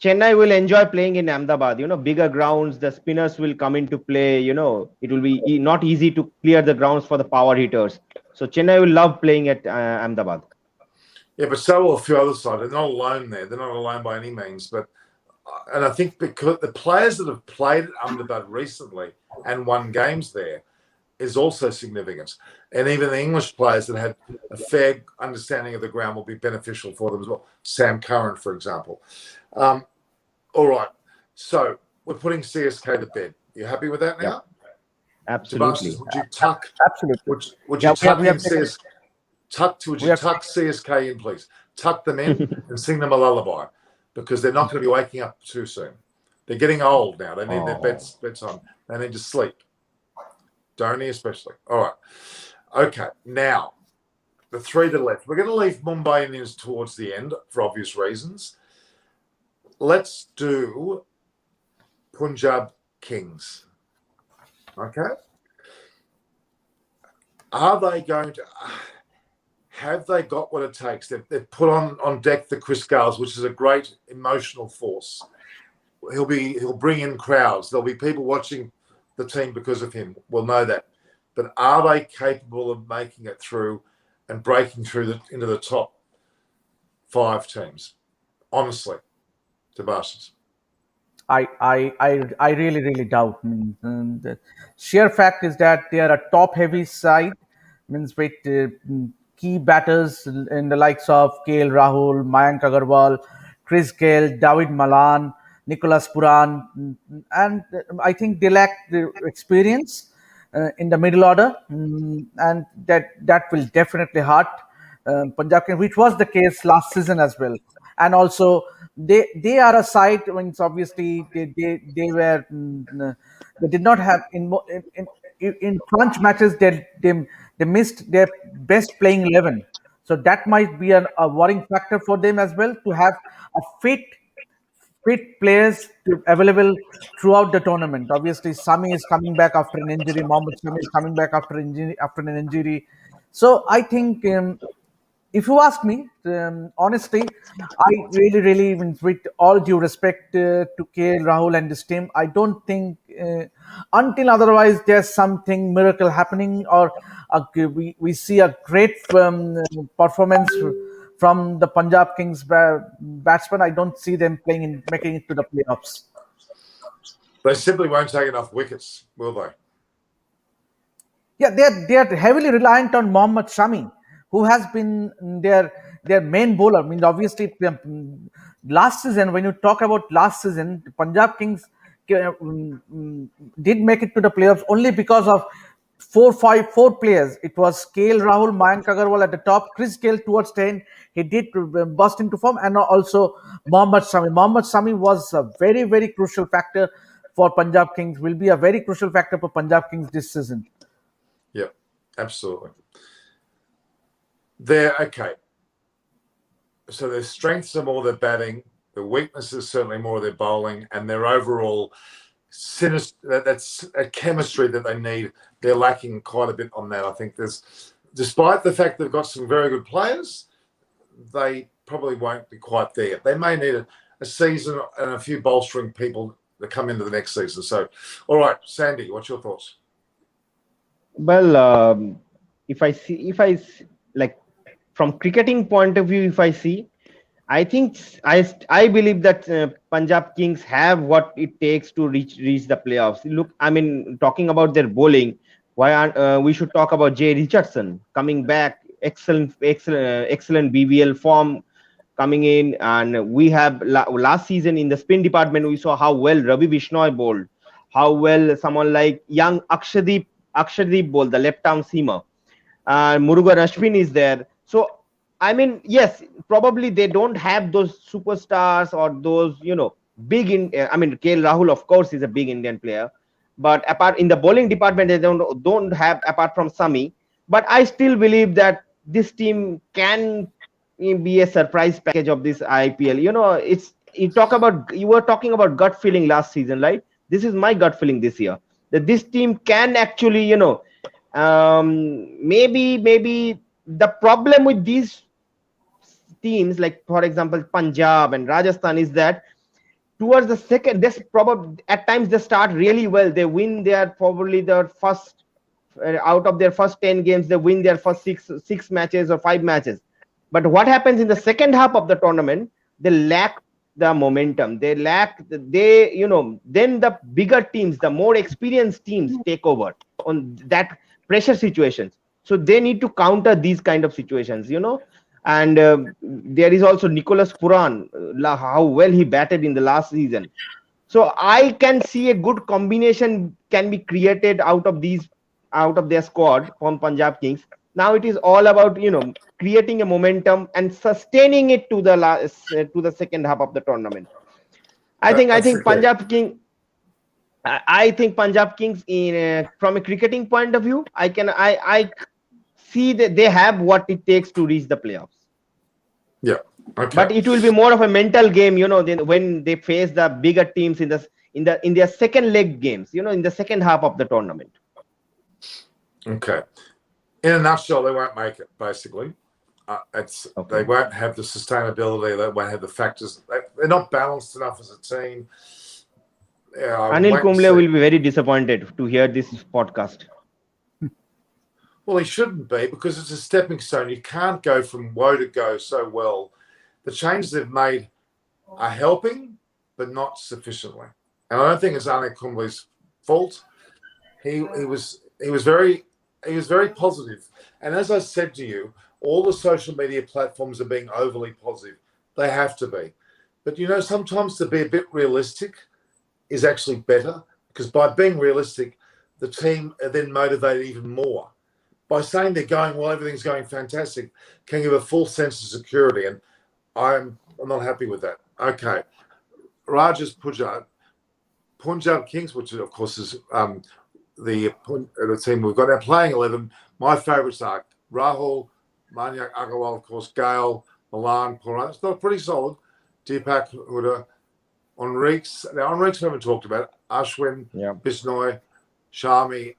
Chennai will enjoy playing in Ahmedabad. Bigger grounds, the spinners will come into play. It will be not easy to clear the grounds for the power hitters. So Chennai will love playing at Ahmedabad. Yeah, but so will a few other sides. They're not alone there. They're not alone by any means. And I think because the players that have played at Ahmedabad recently and won games there is also significant. And even the English players that had a fair understanding of the ground will be beneficial for them as well. Sam Curran, for example. All right. So we're putting CSK to bed. You happy with that now? Absolutely. Would you tuck? Absolutely. Would you tuck in CSK? Would you tuck CSK in, please? Tuck them in and sing them a lullaby, because they're not going to be waking up too soon. They're getting old now. They need their bedtime. They need to sleep. Dhoni especially. All right. Okay. Now, the 3 to the left. We're going to leave Mumbai Indians towards the end for obvious reasons. Let's do Punjab Kings. Okay. Are they going to? Have they got what it takes? They've put on deck the Chris Gales, which is a great emotional force. He'll bring in crowds. There'll be people watching the team because of him. We'll know that. But are they capable of making it through and breaking through into the top 5 teams? Honestly, Sebastian. I really doubt. The sheer fact is that they are a top-heavy side, means with key batters in the likes of KL Rahul, Mayank Agarwal, Chris Gale, David Malan, Nicholas Puran, and I think they lack the experience in the middle order, and that will definitely hurt Punjab Kings, which was the case last season as well. And also, they are a side. I mean, obviously they were they did not have in crunch matches. They missed their best playing 11. So that might be a worrying factor for them as well, to have a fit players available throughout the tournament. Obviously, Sami is coming back after an injury. Mohammad Sami is coming back after an injury. So I think, if you ask me, honestly, I really, with all due respect to KL Rahul and this team, I don't think until otherwise there's something miracle happening, or we see a great performance from the Punjab Kings batsmen. I don't see them making it to the playoffs. They simply won't take enough wickets, will they? Yeah, they are heavily reliant on Mohammad Shami, who has been their main bowler. I mean, obviously, last season, when you talk about last season, the Punjab Kings did make it to the playoffs only because of four players. It was KL Rahul, Mayank Agarwal at the top, Chris Gale towards 10. He did burst into form, and also Mohammad Shami. Mohammad Shami was a very, very crucial factor for Punjab Kings, will be a very crucial factor for Punjab Kings this season. Yeah, absolutely. They're okay. So their strengths are more their batting, the weaknesses certainly more their bowling, and their overall sinister, that's a chemistry that they need. They're lacking quite a bit on that. I think despite the fact they've got some very good players, they probably won't be quite there. They may need a season and a few bolstering people that come into the next season. So, all right, Sandy, what's your thoughts? Well, if I like, from cricketing point of view, if I see, I think I believe that Punjab Kings have what it takes to reach the playoffs. Look, I mean, talking about their bowling, why aren't we should talk about Jay Richardson coming back, excellent BBL form coming in, and we have last season in the spin department we saw how well Ravi Bishnoi bowled, how well someone like young Akshadeep bowled, the left arm seamer. Murugan Ashwin is there. So, I mean, yes, probably they don't have those superstars or those, big I mean, KL Rahul, of course, is a big Indian player. But apart in the bowling department, they don't have, apart from Sami. But I still believe that this team can be a surprise package of this IPL. You were talking about gut feeling last season, right? This is my gut feeling this year, that this team can actually, maybe the problem with these teams, like for example Punjab and Rajasthan, is that towards the second, this probably at times they start really well. They win probably their first out of their first 10 games, they win their first six matches or 5 matches. But what happens in the second half of the tournament, they lack the momentum. Then the bigger teams, the more experienced teams take over on that pressure situations. So they need to counter these kind of situations, And there is also Nicholas Puran, how well he batted in the last season. So I can see a good combination can be created out of their squad from Punjab Kings. Now it is all about creating a momentum and sustaining it to the second half of the tournament. I think Punjab Kings. I think Punjab Kings, from a cricketing point of view, I see that they have what it takes to reach the playoffs. Yeah, okay. But it will be more of a mental game, when they face the bigger teams in their second leg games, in the second half of the tournament. Okay. In a nutshell, they won't make it. Basically, They won't have the sustainability. They won't have the factors. They're not balanced enough as a team. Anil Kumble will be very disappointed to hear this podcast. Well, he shouldn't be, because it's a stepping stone. You can't go from woe to go so well. The changes they've made are helping, but not sufficiently. And I don't think it's Anil Kumble's fault. He was very positive. And as I said to you, all the social media platforms are being overly positive. They have to be. But, sometimes to be a bit realistic is actually better, because by being realistic, the team are then motivated even more. By saying they're going, well, everything's going fantastic, can give a full sense of security. And I'm not happy with that. Okay. Raj's Punjab Kings, which of course is the team we've got now, playing 11. My favourites are Rahul, Manyak Agarwal, of course, Gale, Milan, Purana. It's not pretty solid. Deepak Huda, Enriques. Now, Enriques we haven't talked about. Ashwin, Bisnoy, Shami,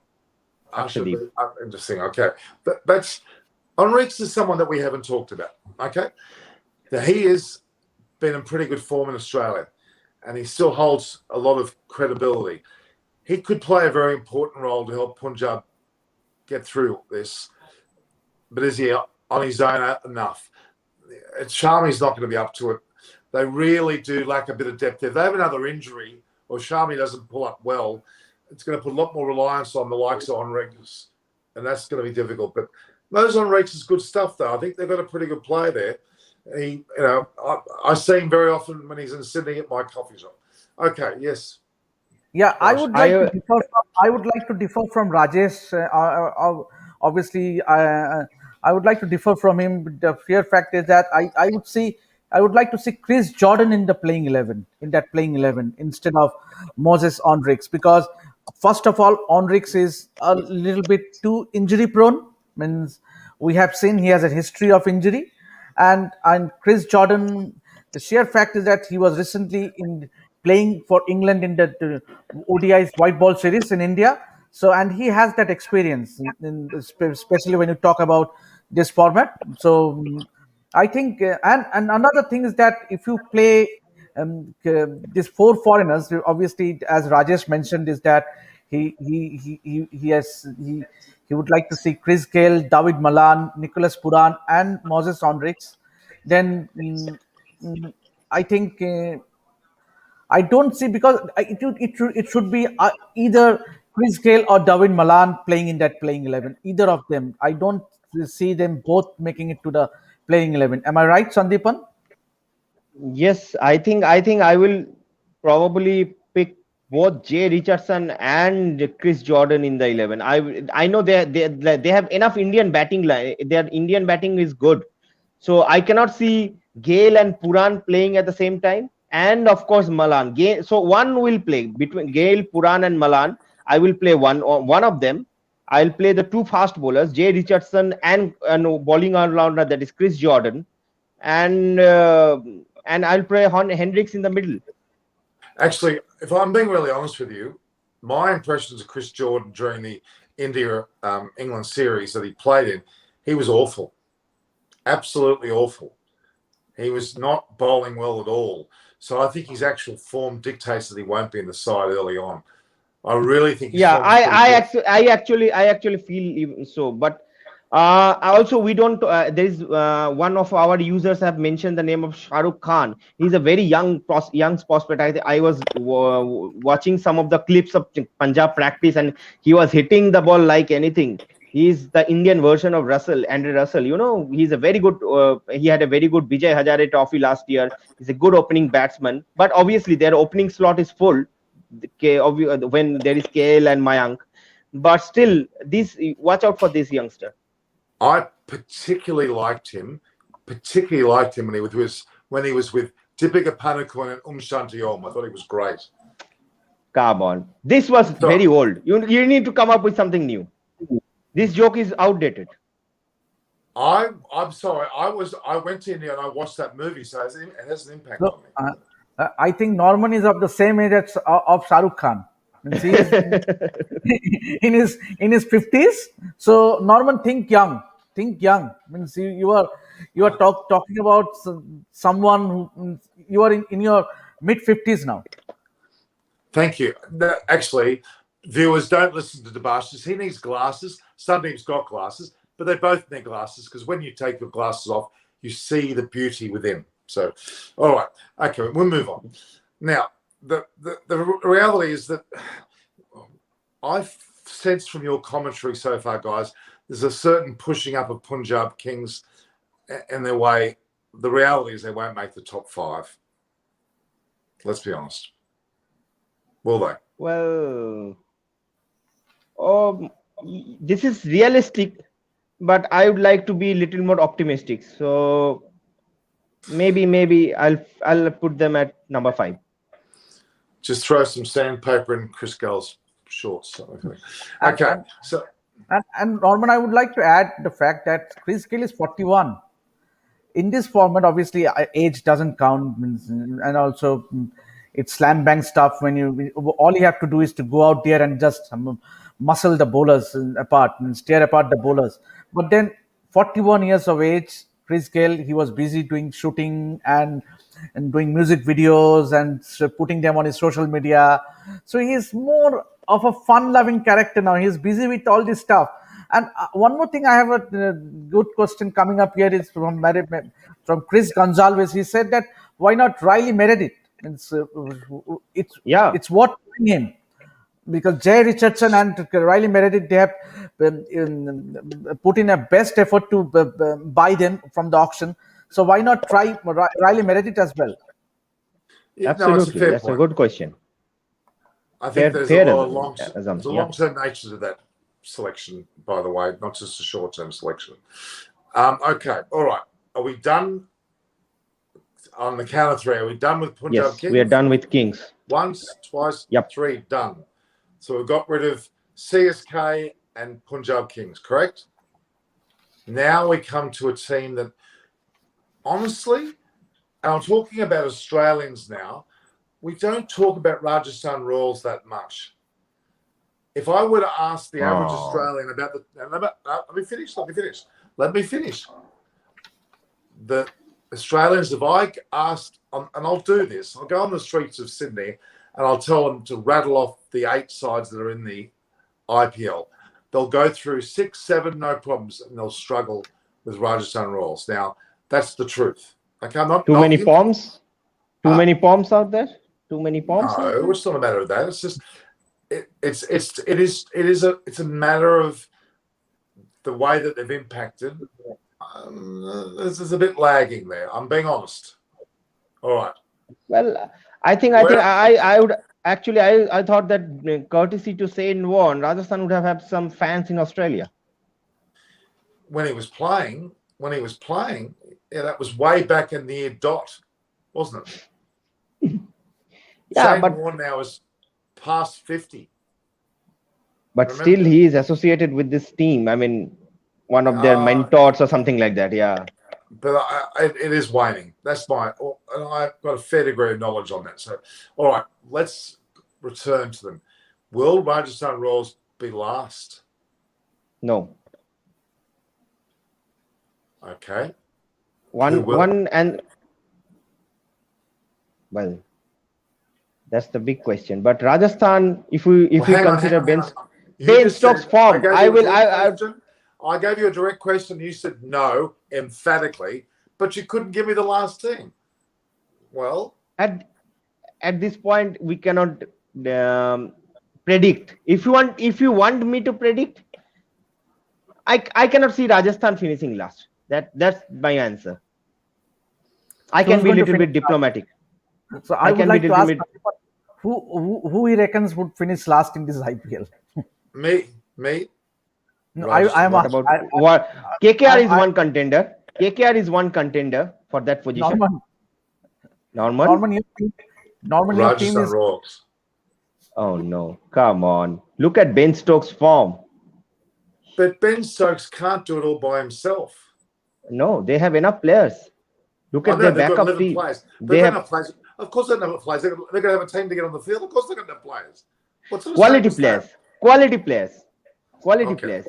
Arshdeep. Interesting. Okay. That's Enriques is someone that we haven't talked about. Okay. Now, he has been in pretty good form in Australia, and he still holds a lot of credibility. He could play a very important role to help Punjab get through this. But is he on his own enough? Shami's not going to be up to it. They really do lack a bit of depth. If they have another injury or Shami doesn't pull up well, it's going to put a lot more reliance on the likes of Enriques, and that's going to be difficult. But those Enriques is good stuff, though. I think they've got a pretty good player there. I see him very often when he's in Sydney at my coffee shop. Okay, yes. Yeah, I would like to differ from Rajesh. Obviously, I would like to differ from him. But the sheer fact is that I would like to see Chris Jordan in that playing 11 instead of Moses Enriques, because first of all, Enriques is a little bit too injury prone. Means we have seen he has a history of injury, and Chris Jordan. The sheer fact is that he was recently playing for England in the ODI's white ball series in India. So, and he has that experience, especially when you talk about this format. So, I think, and another thing is that if you play these four foreigners, obviously, as Rajesh mentioned, is that he would like to see Chris Gale, David Malan, Nicholas Puran, and Moses Enriques. Then I think. I don't see, because it should be either Chris Gale or David Malan playing in that playing 11. Either of them. I don't see them both making it to the playing 11. Am I right, Sandeepan? Yes, I think I will probably pick both Jay Richardson and Chris Jordan in the 11. I know they have enough Indian batting line. Their Indian batting is good, so I cannot see Gale and Puran playing at the same time. And of course Malan. So one will play between Gale, Puran, and Malan. I will play one of them. I'll play the two fast bowlers, Jay Richardson and bowling all-rounder, that is Chris Jordan, and I'll play Hendricks in the middle. Actually, if I'm being really honest with you, my impressions of Chris Jordan during the India-England series that he played in, he was awful. Absolutely awful. He was not bowling well at all. So I think his actual form dictates that he won't be in the side early on. I really think. I actually feel even so, but also we don't. There is one of our users have mentioned the name of Shah Rukh Khan. He's a very young prospect. I was watching some of the clips of Punjab practice, and he was hitting the ball like anything. He's the Indian version of Andre Russell. He's a very good. He had a very good Vijay Hazare Trophy last year. He's a good opening batsman, but obviously their opening slot is full when there is KL and Mayank. But still, watch out for this youngster. I particularly liked him when he was with Deepika Padukone and Shanti Om. I thought he was great. Come on, this was very old. You need to come up with something new. This joke is outdated. I'm sorry. I went to India and I watched that movie, so it has an impact on me. I think Norman is of the same age of Shah Rukh Khan. Means he is in his 50s. So Norman, think young. Means you are talking about someone who you are in your mid 50s now. Thank you. Actually, viewers, don't listen to Debashis. He needs glasses. Sundeep's got glasses, but they both need glasses, because when you take your glasses off, you see the beauty within. So, all right. Okay, we'll move on. Now, the reality is that I've sensed from your commentary so far, guys, there's a certain pushing up of Punjab Kings in their way. The reality is they won't make the top 5. Let's be honest. Will they? Well, this is realistic, but I would like to be a little more optimistic. So maybe I'll put them at number 5. Just throw some sandpaper in Chris Gale's shorts. Okay. And Norman, I would like to add the fact that Chris Gale is 41. In this format, obviously, age doesn't count, and also it's slam bang stuff. When all you have to do is to go out there and just muscle the bowlers apart and tear apart the bowlers. But then, 41 years of age, Chris Gale, he was busy doing shooting and doing music videos and putting them on his social media. So he is more of a fun-loving character now. He's busy with all this stuff. And one more thing, I have a good question coming up here is from Chris Gonzalez. He said that why not Riley Meredith? It's what him, because Jay Richardson and Riley Meredith, they have put in a best effort to buy them from the auction. So why not try Riley Meredith as well? Absolutely, that's a good question. I think there's a lot of long-term nature to that selection, by the way, not just a short-term selection. Okay, all right. Are we done on the count of 3? Are we done with Punjab Kings? Yes, we are done with Kings. Once, twice, 3, done. So we've got rid of CSK and Punjab Kings, correct? Now we come to a team that, honestly, and I'm talking about Australians now, we don't talk about Rajasthan Royals that much. If I were to ask the average Australian about let me finish. The Australians, if I asked, and I'll do this, I'll go on the streets of Sydney and I'll tell them to rattle off the 8 sides that are in the IPL. They'll go through 6, 7, no problems, and they'll struggle with Rajasthan Royals. Now, that's the truth. Okay, I'm not many forms? Too many forms out there? Too many forms? No, it's not a matter of that. It's just it's a matter of the way that they've impacted. There's a bit lagging there. I'm being honest. All right. Well, I would actually I thought that courtesy to Shane Warne, Rajasthan would have had some fans in Australia. When he was playing, yeah, that was way back in the year dot, wasn't it? Yeah, Shane but Warne now is past 50. But still, he is associated with this team. I mean, one of their mentors or something like that. Yeah. But it is waning. That's and I've got a fair degree of knowledge on that. So, all right, let's return to them. Will Rajasthan Royals be last? No. Okay. One and well, that's the big question. But Rajasthan, if we consider Ben Stokes' form, I gave you a direct question. You said no emphatically, but you couldn't give me the last team. Well, at this point, we cannot predict. If you want me to predict, I cannot see Rajasthan finishing last. That's my answer. I can be a little bit diplomatic. So I would like to ask who he reckons would finish last in this IPL. Me. No, I am about what KKR is one contender. KKR is one contender for that position. Norman, your team is. Royals. Oh no! Come on, look at Ben Stokes' form. But Ben Stokes can't do it all by himself. No, they have enough players. Look at their backup team. They have enough players. Of course, they have enough players. They're going to have a team to get on the field. Of course, they're going to have players. Quality players.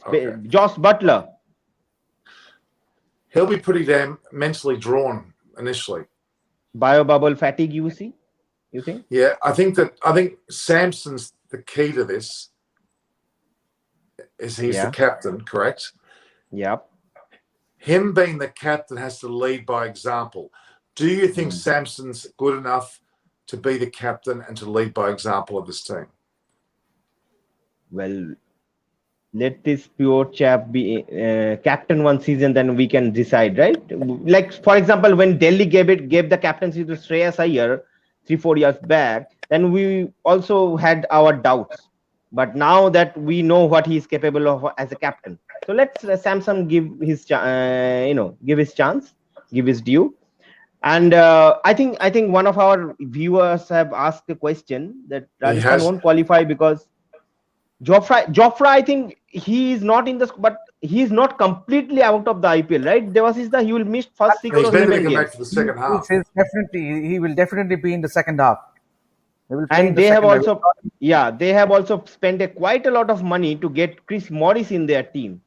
Okay. Josh Butler. He'll be pretty damn mentally drawn initially. Bio-bubble fatigue, you think? Yeah, I think Samson's the key to this. He's the captain, correct? Yep. Him being the captain has to lead by example. Do you think Samson's good enough to be the captain and to lead by example of this team? Well, let this pure chap be captain one season, then we can decide, right? Like, for example, when Delhi gave the captaincy to Shreyas Iyer, 3-4 years back, then we also had our doubts. But now that we know what he is capable of as a captain, so let's Samson give his give his chance, give his due. And I think one of our viewers have asked a question that He Rajasthan has. won't qualify because Jofra, I think he is not in the, but he is not completely out of the IPL, right? There was is the he will miss first 6 He's or meant to 7 come games, back for the second half. He will definitely be in the second half. He will play in and the they have second half. also, yeah, they have also spent quite a lot of money to get Chris Morris in their team.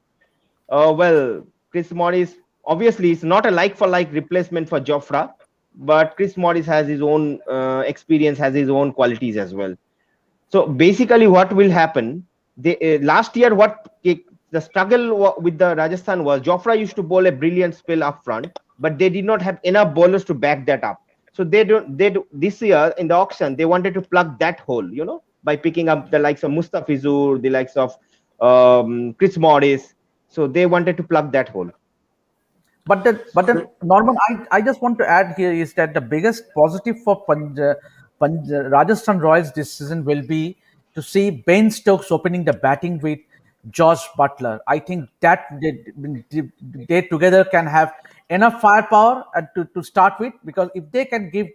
Well, Chris Morris obviously is not a like for like replacement for Jofra, but Chris Morris has his own experience, has his own qualities as well. So basically, what will happen? They last year, the struggle with the Rajasthan was Jofra used to bowl a brilliant spell up front, but they did not have enough bowlers to back that up. So this year in the auction they wanted to plug that hole, by picking up the likes of Mustafizur, the likes of Chris Morris. So they wanted to plug that hole. But then Norman, I just want to add here is that the biggest positive for Rajasthan Royals this season will be to see Ben Stokes opening the batting with Josh Butler. I think that they together can have enough firepower to start with, because if they can give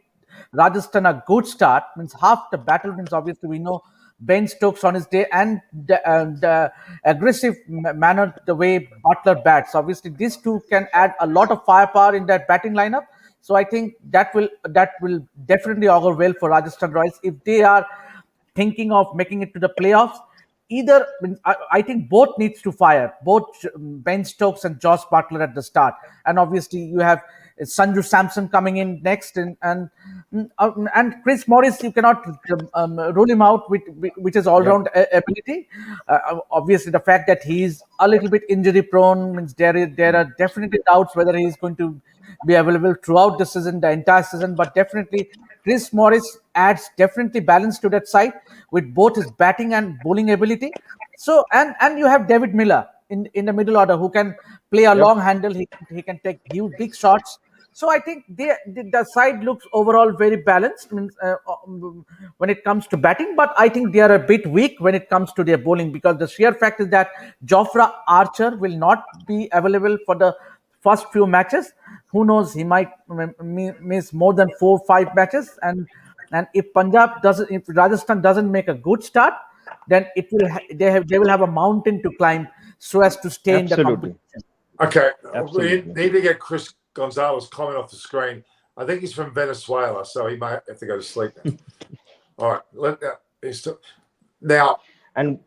Rajasthan a good start, means half the battle means obviously we know Ben Stokes on his day and the aggressive manner, the way Butler bats. Obviously, these two can add a lot of firepower in that batting lineup. So I think that will definitely augur well for Rajasthan Royals if they are thinking of making it to the playoffs. Either I think both needs to fire, both Ben Stokes and Josh Butler at the start, and obviously you have Sanju Samson coming in next, and Chris Morris, you cannot rule him out with his all round ability. Obviously, the fact that he is a little bit injury prone means there are definitely doubts whether he is going to be available throughout the season, the entire season. But definitely, Chris Morris adds definitely balance to that side with both his batting and bowling ability. So and you have David Miller in the middle order who can play a long handle. He can take huge big shots. So I think the side looks overall very balanced when it comes to batting, but I think they are a bit weak when it comes to their bowling, because the sheer fact is that Jofra Archer will not be available for the first few matches. Who knows? He might miss more than 4-5 matches, and if Rajasthan doesn't make a good start, then they will have a mountain to climb so as to stay in the Absolutely. competition. Okay, Absolutely. we need to get Chris Gonzalez comment off the screen. I think he's from Venezuela, so he might have to go to sleep now. All right, now. And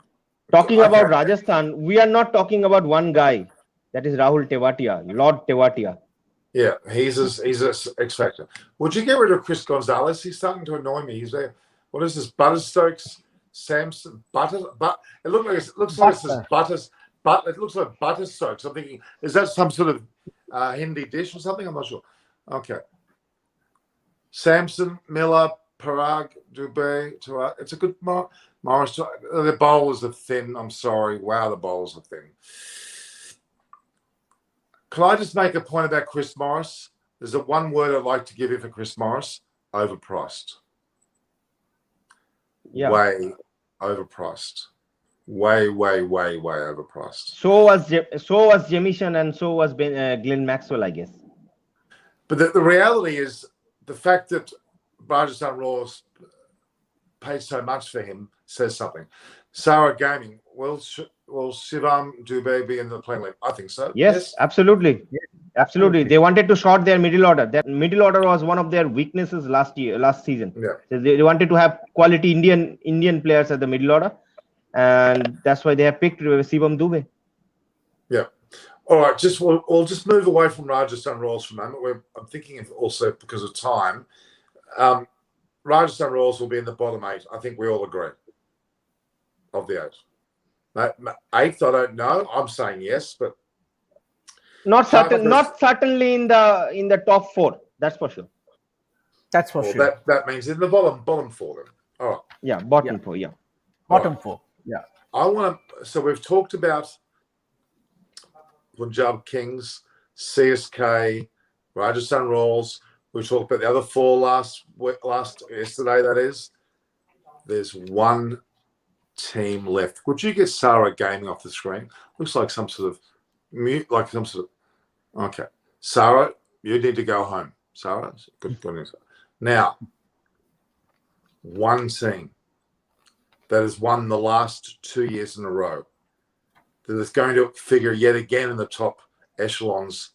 talking about Rajasthan, we are not talking about one guy. That is Rahul Tewatia, Lord Tewatia. Yeah, he's a X factor. Would you get rid of Chris Gonzalez? He's starting to annoy me. He's there. What is this? Butterstokes, Samson, It looks like it says Butters. But it looks like Butterstokes. I'm thinking, is that some sort of Hindi dish or something? I'm not sure. Okay. Samson, Miller, Parag, Dubé, Tarag. It's a good Morris. The bowlers are thin. I'm sorry. Wow, the bowlers are thin. Can I just make a point about Chris Morris? There's one word I'd like to give you for Chris Morris: overpriced. Yeah. Way overpriced. Way overpriced. So was Jamison, and so was Glenn Maxwell, I guess. But the reality is the fact that Rajasthan Royals paid so much for him says something. Sarah Gaming, will Shivam Dubé be in the playing league? I think so. Yes, absolutely. Yeah, absolutely. They wanted to short their middle order. Their middle order was one of their weaknesses last season. Yeah. So they wanted to have quality Indian players at the middle order, and that's why they have picked Shivam Dubé. Yeah. All right. We'll just move away from Rajasthan Royals for a moment. I'm thinking of also because of time. Rajasthan Royals will be in the bottom 8. I think we all agree. Of the 8. 8th, I don't know. I'm saying yes, but not certainly in the top 4. That's for sure. That's for sure. That means in the bottom 4 then. All right. Yeah, bottom 4. Yeah. Bottom 4. Yeah. So we've talked about Punjab Kings, CSK, Rajasthan Royals. We talked about the other four yesterday, that is. There's one team left. Would you get Sarah Gaming off the screen? Looks like some sort of mute, like some sort of. Okay. Sarah, you need to go home. Sarah, good. Now, one team that has won the last 2 years in a row, that is going to figure yet again in the top echelons,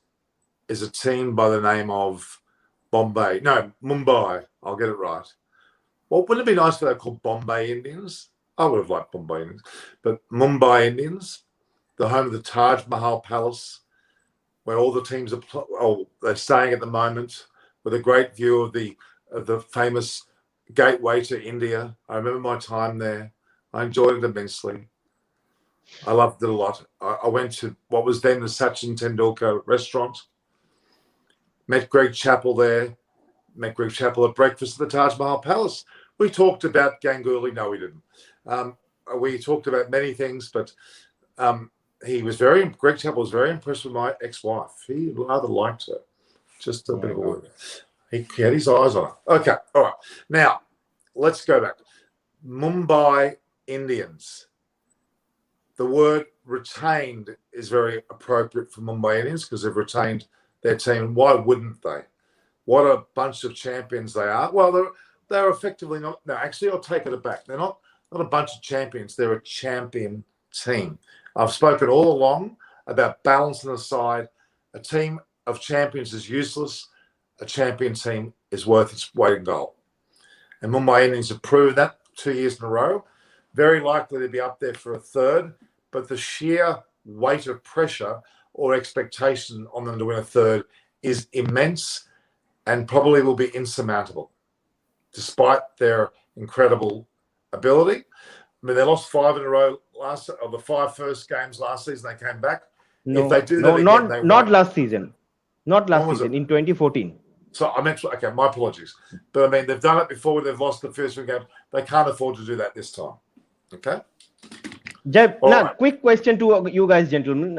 is a team by the name of Mumbai. I'll get it right. Well, wouldn't it be nice if they were called Bombay Indians? I would have liked Bombay Indians. But Mumbai Indians, the home of the Taj Mahal Palace, where all the teams they're staying at the moment, with a great view of the famous gateway to India. I remember my time there. I enjoyed it immensely. I loved it a lot. I went to what was then the Sachin Tendulkar restaurant. Met Greg Chappell there. Met Greg Chappell at breakfast at the Taj Mahal Palace. We talked about Ganguly. No, we didn't. We talked about many things, but Greg Chappell was very impressed with my ex-wife. He rather liked her. Just a bit of a word. He had his eyes on her. Okay, all right. Now, let's go back. Mumbai Indians. The word retained is very appropriate for Mumbai Indians because they've retained their team. Why wouldn't they? What a bunch of champions they are. Well, they're effectively not. No, actually, I'll take it back. They're not a bunch of champions. They're a champion team. I've spoken all along about balancing the side. A team of champions is useless. A champion team is worth its weight in gold. And Mumbai Indians have proven that 2 years in a row. Very likely to be up there for a third, but the sheer weight of pressure or expectation on them to win a third is immense and probably will be insurmountable, despite their incredible ability. I mean, they lost 5 in a row the 5 first games last season. They came back. No, if they do that again, not last season. Not last season, in 2014. So I meant, okay, my apologies. But I mean, they've done it before. They've lost the first 3 games. They can't afford to do that this time. Okay? Quick question to you guys, gentlemen.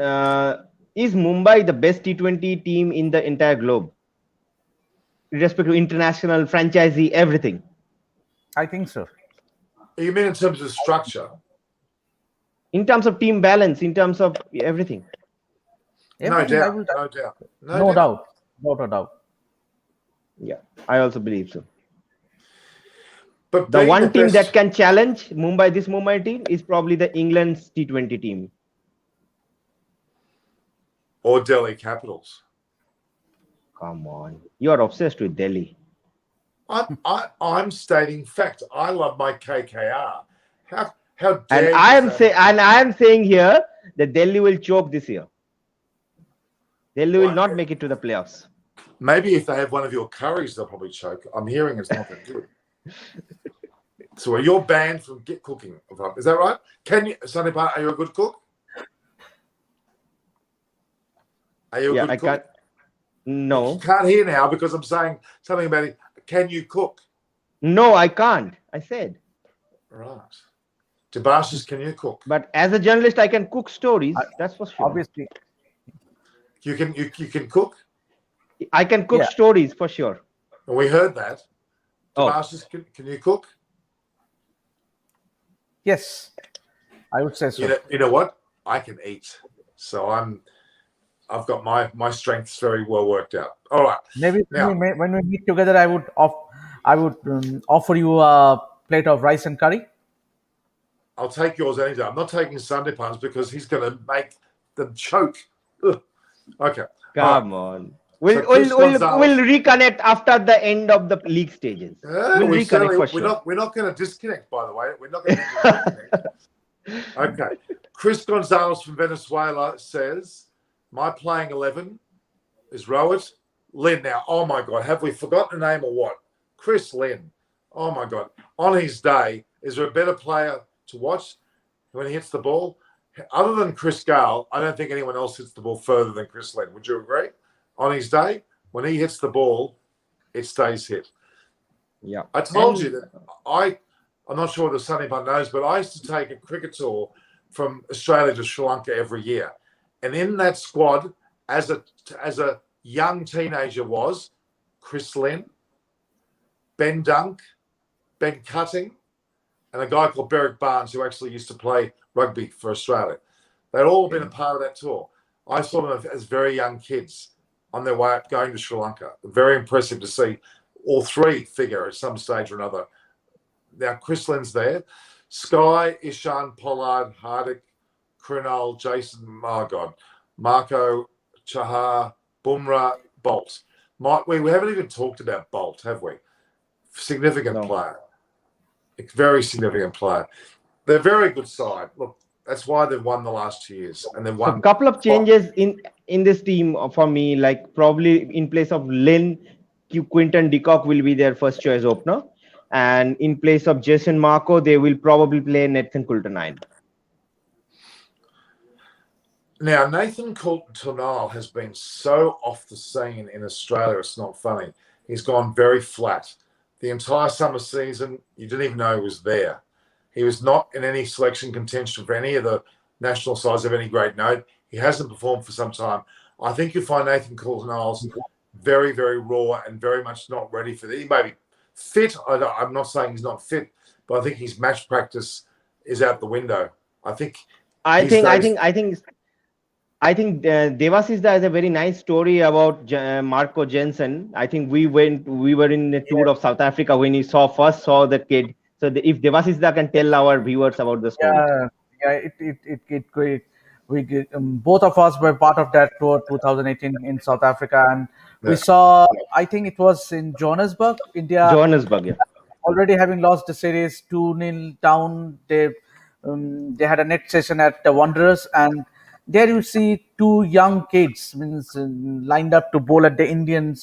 Is Mumbai the best T20 team in the entire globe? With respect to international, franchisee, everything. I think so. You mean in terms of structure? In terms of team balance, in terms of everything. No doubt. No doubt. Not a doubt. Yeah, I also believe so. But the one team that can challenge this Mumbai team is probably the England's T20 team. Or Delhi Capitals. Come on. You are obsessed with Delhi. I'm stating fact. I love my KKR. How dare and I am saying here that Delhi will choke this year. Delhi will not make it to the playoffs. Maybe if they have one of your curries, they'll probably choke. I'm hearing it's not that good. So you're banned from cooking. Is that right? Can you, Sonny Park, are you a good cook? Are you a good cook? Can't. No. You can't hear now because I'm saying something about it. Can you cook? No, I can't. I said. Right. Debashis, can you cook? But as a journalist, I can cook stories. That's for sure. Obviously. You can cook? I can cook stories for sure. And we heard that. Debashis, can you cook? Yes. I would say so. You know what? I can eat. So I've got my strengths very well worked out. All right. Maybe when we meet together, I would offer you a plate of rice and curry. I'll take yours any day. I'm not taking Sunday Punch because he's going to make them choke. Ugh. Okay. Come on. We'll reconnect after the end of the league stages. We'll reconnect for sure. We're not going to disconnect, by the way. We're not going to disconnect. Okay. Chris Gonzalez from Venezuela says, my playing 11 is Rowett, Lynn. Now, oh my God, have we forgotten the name or what? Chris Lynn. Oh my God. On his day, is there a better player to watch when he hits the ball? Other than Chris Gale, I don't think anyone else hits the ball further than Chris Lynn. Would you agree? On his day, when he hits the ball, it stays hit. Yeah. I told you that I'm not sure the Sunny Bun knows, but I used to take a cricket tour from Australia to Sri Lanka every year. And in that squad, as a young teenager was Chris Lynn, Ben Dunk, Ben Cutting, and a guy called Berwick Barnes, who actually used to play rugby for Australia. They'd all been a part of that tour. I saw them as very young kids on their way up going to Sri Lanka. Very impressive to see all three figure at some stage or another. Now, Chris Lynn's there. Sky, Ishan, Pollard, Hardik, Krunal, Jason, Marco, Chahar, Bumrah, Bolt. We haven't even talked about Bolt, have we? Significant player. A very significant player. They're a very good side. Look, that's why they've won the last 2 years. And they've won. A couple of changes in this team for me, like probably in place of Lynn, Quinton de Kock will be their first choice opener. And in place of Jason Marco, they will probably play Nathan Coulter-Nine. Now, Nathan Coulter-Nine has been so off the scene in Australia, it's not funny. He's gone very flat. The entire summer season, you didn't even know he was there. He was not in any selection contention for any of the national sides of any great note. He hasn't performed for some time. I think you find Nathan Coulter-Nine's very, very raw and very much not ready for that. He may be fit. I'm not saying he's not fit, but I think his match practice is out the window. I think Devasisda has a very nice story about Marco Jensen. I think we were in the tour of South Africa when he first saw the kid. So if Devasisda can tell our viewers about the story. It great. Both of us were part of that tour 2018 in South Africa, and we saw, I think it was in Johannesburg, India. Johannesburg, yeah. Already having lost the series 2-0 down, they had a net session at the Wanderers, and there you see two young kids lined up to bowl at the Indian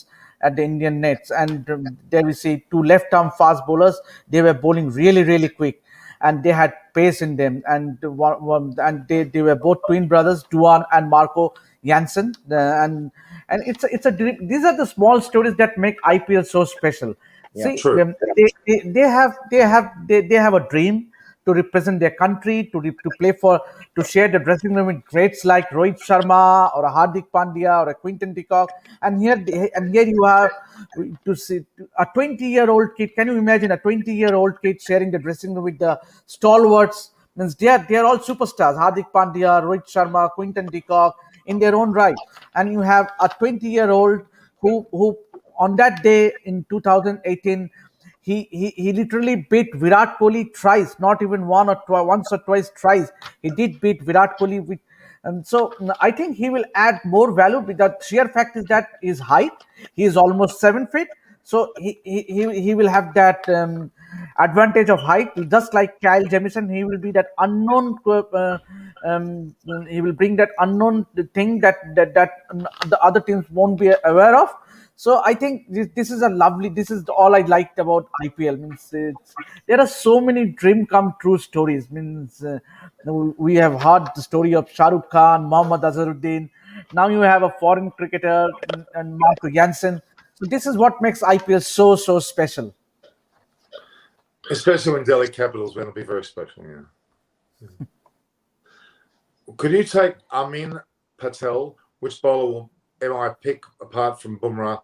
nets, and there we see two left-arm fast bowlers. They were bowling really, really quick, and they had pace in them. And they were both twin brothers, Duan and Marco Jansen. And it's a dream. These are the small stories that make IPL so special. Yeah, see, true. they have a dream to represent their country, to share the dressing room with greats like Rohit Sharma or a Hardik Pandya or a Quinton de Kock. And here you have to see a 20-year-old kid. Can you imagine a 20-year-old kid sharing the dressing room with the stalwarts? Means they are all superstars. Hardik Pandya, Rohit Sharma, Quinton de Kock in their own right. And you have a 20-year-old who on that day in 2018. He literally beat Virat Kohli thrice, not even once or twice, thrice. He did beat Virat Kohli and so I think he will add more value. With the sheer fact is that his height, he is almost 7 feet, so he will have that advantage of height. Just like Kyle Jamieson, he will be that unknown. He will bring that unknown thing that the other teams won't be aware of. So I think this is all I liked about IPL. There are so many dream come true stories. We have heard the story of Shah Rukh Khan, Mohammad Azharuddin. Now you have a foreign cricketer and Marco Jansen. So this is what makes IPL so special. Especially when Delhi Capitals win, it'll be very special. Yeah. Could you take Amin Patel? Which bowler am I pick apart from Bumrah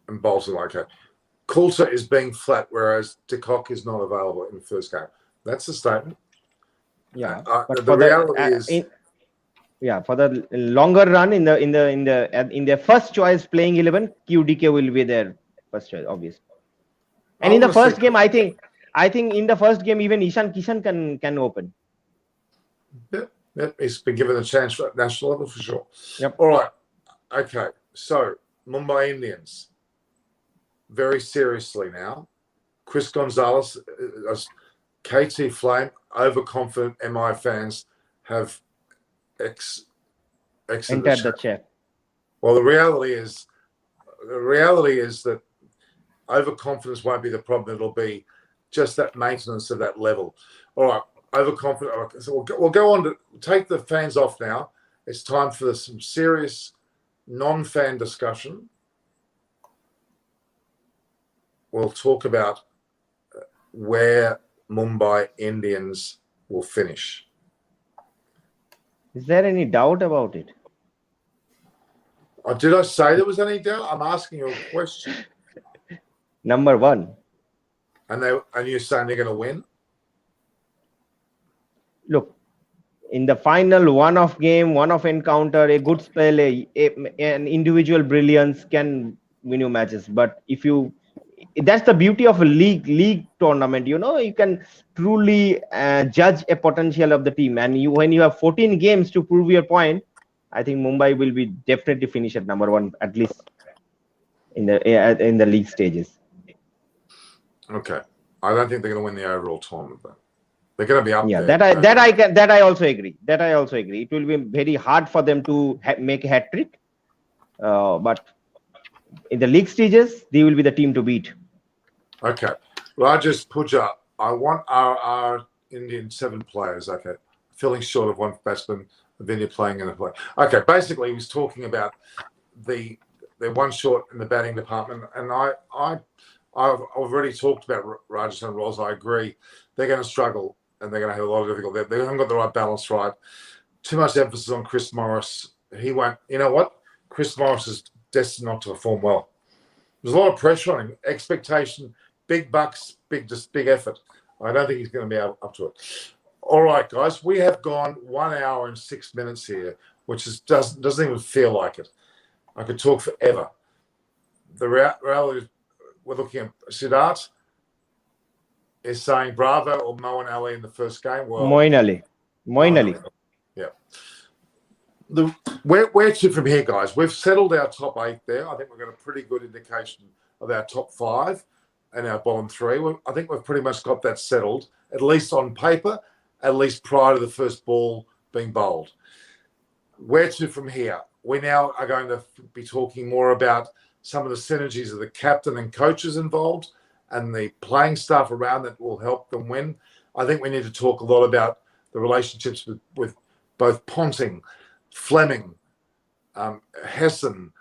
and Bolton like that? Coulter is being flat, whereas de Kock is not available in the first game. That's the statement. Yeah, but the reality is, for the longer run in their first choice playing 11, QDK will be their first choice, obviously. And in the first game, I think in the first game even Ishan Kishan can open. Yep, he's been given a chance at national level for sure. Yep. All right. Okay. So Mumbai Indians, very seriously now. Chris Gonzalez, KT Flame, overconfident MI fans have exited entered the chair. Well, the reality is that overconfidence won't be the problem. It'll be just that maintenance of that level. All right. Overconfident. So we'll go on to take the fans off now. It's time for some serious non-fan discussion. We'll talk about where Mumbai Indians will finish. Is there any doubt about it? Did I say there was any doubt? I'm asking you a question. Number one. And you're saying they're going to win? Look, in the final one-off game, one-off encounter, a good spell, an individual brilliance can win you matches. But that's the beauty of a league tournament. You can truly judge a potential of the team. And when you have 14 games to prove your point, I think Mumbai will be definitely finish at number one, at least in the league stages. Okay, I don't think they're going to win the overall tournament, though. They're going to be up there. That I also agree. It will be very hard for them to make a hat trick, but in the league stages, they will be the team to beat. Okay, Rajesh Puja, I want our Indian 7 players. Okay, feeling short of one batsman. Then you're playing in a play. Okay, basically he was talking about they're one short in the batting department, and I've already talked about Rajasthan Royals. I agree, they're going to struggle and they're going to have a lot of difficulty. They haven't got the right balance right. Too much emphasis on Chris Morris. He won't. You know what? Chris Morris is destined not to perform well. There's a lot of pressure on him, expectation, big bucks, big effort. I don't think he's going to be up to it. All right, guys, we have gone 1 hour and 6 minutes here, which doesn't even feel like it. I could talk forever. The reality is we're looking at Siddharth is saying Bravo or Moeen Ali in the first game. Well, Moeen Ali. Yeah. Where to from here, guys? We've settled our top 8 there. I think we've got a pretty good indication of our top 5 and our bottom 3. I think we've pretty much got that settled, at least on paper, at least prior to the first ball being bowled. Where to from here? We now are going to be talking more about some of the synergies of the captain and coaches involved and the playing staff around that will help them win. I think we need to talk a lot about the relationships with both Ponting, Fleming, Hessen.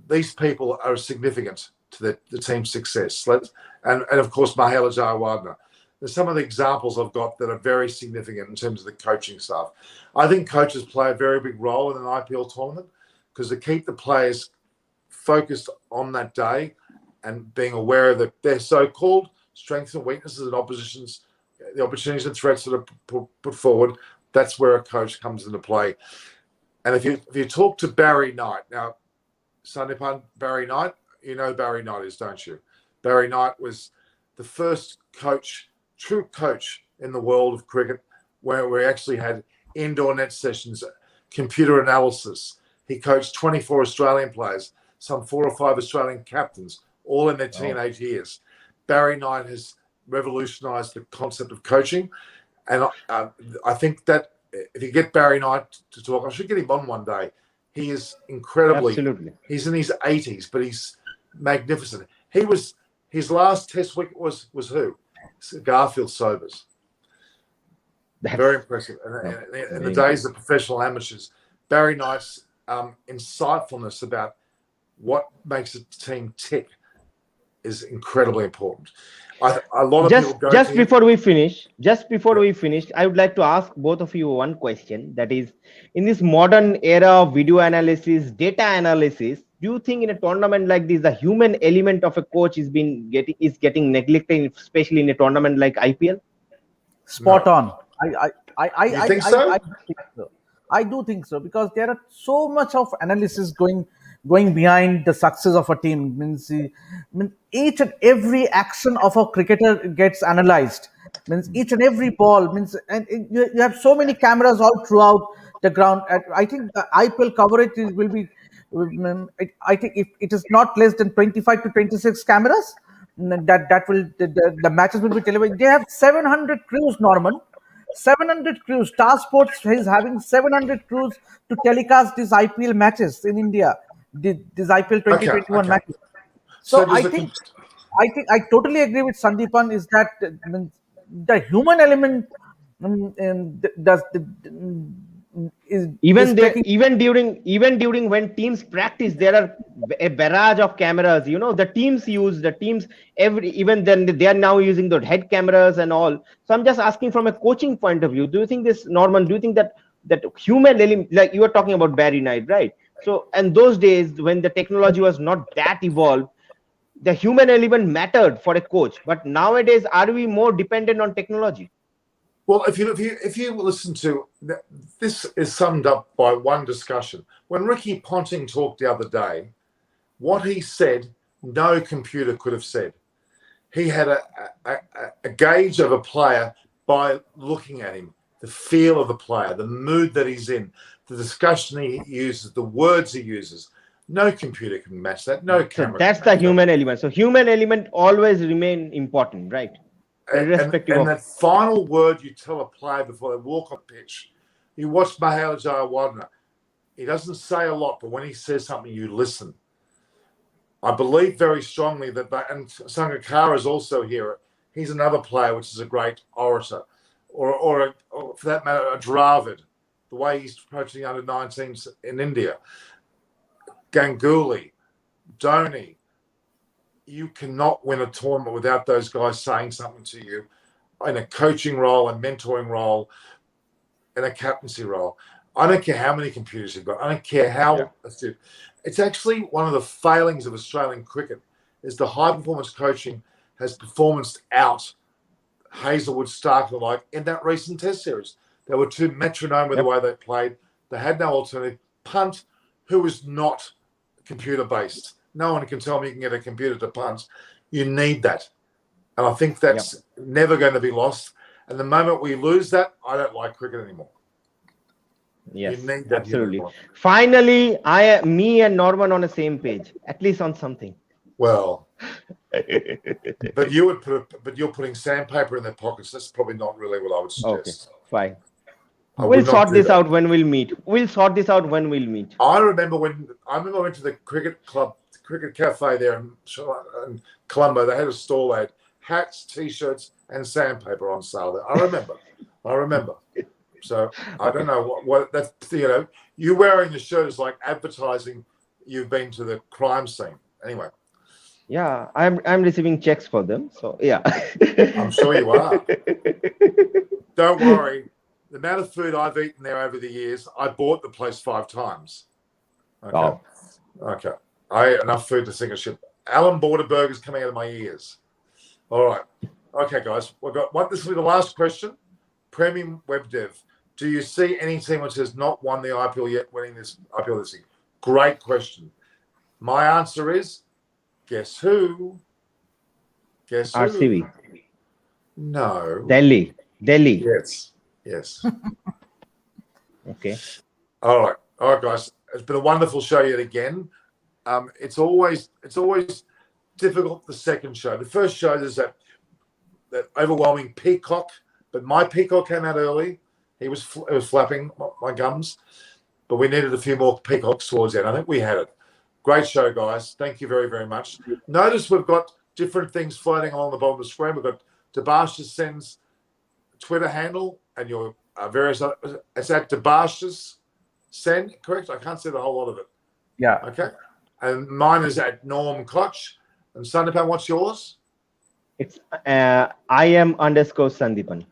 These people are significant to the team's success. And of course, Mahela Jayawardene. There's some of the examples I've got that are very significant in terms of the coaching staff. I think coaches play a very big role in an IPL tournament because they keep the players focused on that day and being aware of their so-called strengths and weaknesses and oppositions, the opportunities and threats that are put forward. That's where a coach comes into play. And if you talk to Barry Knight, now, Sandipan, Barry Knight, you know Barry Knight is, don't you? Barry Knight was the first true coach in the world of cricket where we actually had indoor net sessions, computer analysis. He coached 24 Australian players, some 4 or 5 Australian captains, all in their teenage years. Barry Knight has revolutionised the concept of coaching. And I think that if you get Barry Knight to talk, I should get him on one day. He is incredibly. Absolutely. He's in his 80s, but he's magnificent. His last Test wicket was who? Garfield Sobers. Very impressive. In the days of professional amateurs, Barry Knight's insightfulness about what makes a team tick is incredibly important. A lot of people just before we finish, I would like to ask both of you one question. That is, in this modern era of video analysis, data analysis, do you think in a tournament like this, the human element of a coach is getting neglected, especially in a tournament like IPL? Spot on. I think so. I do think so because there are so much of analysis going behind the success of a team. Means each and every action of a cricketer gets analyzed. Means each and every ball means, and you have so many cameras all throughout the ground. I think the IPL coverage will be. I think if it is not less than 25 to 26 cameras, that will the matches will be televised. They have 700 crews, Norman. 700 crews. Star Sports is having 700 crews to telecast these IPL matches in India. These IPL 2021 matches. So I think I totally agree with Sandipan. Is that the human element even during when teams practice, there are a barrage of cameras. The teams even then they are now using the head cameras and all. So I'm just asking from a coaching point of view, do you think this, Norman, do you think that human element, like you were talking about Barry Knight, right? So, and those days when the technology was not that evolved, the human element mattered for a coach. But nowadays, are we more dependent on technology? Well, if you listen to this, is summed up by one discussion. When Ricky Ponting talked the other day, what he said, no computer could have said. He had a gauge of a player by looking at him, the feel of the player, the mood that he's in, the discussion he uses, the words he uses. No computer can match that. No camera. So that's the human element. So human element always remain important, right? Irrespective and of that final word you tell a player before they walk on pitch. You watch Hazel Jayawardeneh. He doesn't say a lot, but when he says something, you listen. I believe very strongly that, and Sangakkara is also here. He's another player, which is a great orator, or for that matter, a Dravid. The way he's approaching the under-19s in India, Ganguly, Dhoni. You cannot win a tournament without those guys saying something to you in a coaching role, a mentoring role, and a captaincy role. I don't care how many computers you've got. I don't care how astute. It's actually one of the failings of Australian cricket is the high performance coaching has performanced out Hazelwood, Stark, and the like in that recent Test series. They were too metronome with the way they played. They had no alternative. Punt, who is not computer based. No one can tell me you can get a computer to punt. You need that. And I think that's never going to be lost. And the moment we lose that, I don't like cricket anymore. Yes, you need that absolutely. Finally, me and Norman on the same page, at least on something. Well, but you're putting sandpaper in their pockets. That's probably not really what I would suggest. Okay, fine. We'll sort this out when we'll meet. We'll sort this out when we'll meet. I remember I went to the cricket club, cricket cafe there in Colombo. They had a stall. They had hats, t-shirts, and sandpaper on sale there. I remember. So I don't know what that's. You wearing the shirt is like advertising you've been to the crime scene. Anyway. Yeah, I'm receiving checks for them. So yeah. I'm sure you are. Don't worry. The amount of food I've eaten there over the years, I bought the place 5 times. Okay. Oh. Okay. I ate enough food to sink a ship. Alan Border burgers coming out of my ears. All right. Okay, guys. This will be the last question. Premium Web Dev. Do you see any team which has not won the IPL yet winning this IPL this year? Great question. My answer is, guess who? Guess who? RCB. No. Delhi. Yes. Okay. All right, guys. It's been a wonderful show yet again. It's always difficult. The second show, the first show, there's that overwhelming peacock, but my peacock came out early. It was flapping my gums, but we needed a few more peacocks towards the end. I think we had it. Great show, guys. Thank you very, very much. Notice we've got different things floating along the bottom of the screen. We've got Debashis Sen's Twitter handle and your various other, it's at Debashis Sen, correct? I can't see the whole lot of it. Yeah. Okay. And mine is at Norm Koch. And Sandipan, what's yours? It's IM_Sandipan.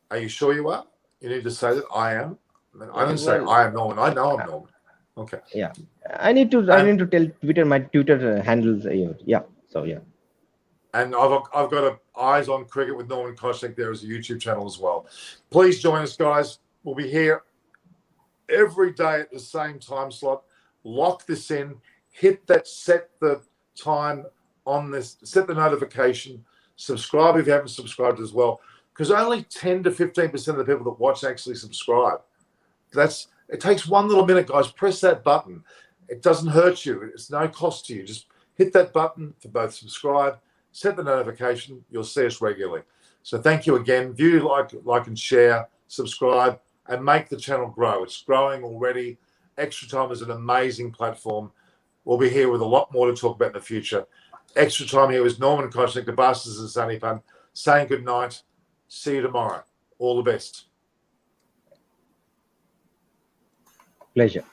Are you sure you are? You need to say that I am. I didn't say I am Norman. I know I'm Norman. Okay. Yeah. I need to tell Twitter my Twitter handles. Yeah. So yeah. And I've got Eyes on Cricket with Norman Koshek there as a YouTube channel as well. Please join us, guys. We'll be here every day at the same time slot. Lock this in. Hit that set the time on this. Set the notification. Subscribe if you haven't subscribed as well. Because only 10 to 15% of the people that watch actually subscribe. It takes one little minute, guys. Press that button. It doesn't hurt you. It's no cost to you. Just hit that button to both subscribe, set the notification. You'll see us regularly. So thank you again. View, like and share, subscribe, and make the channel grow. It's growing already. Extra Time is an amazing platform. We'll be here with a lot more to talk about in the future. Extra Time here is Norman Koshnik, the Bastards and Sandipan, saying good night. See you tomorrow. All the best. Pleasure.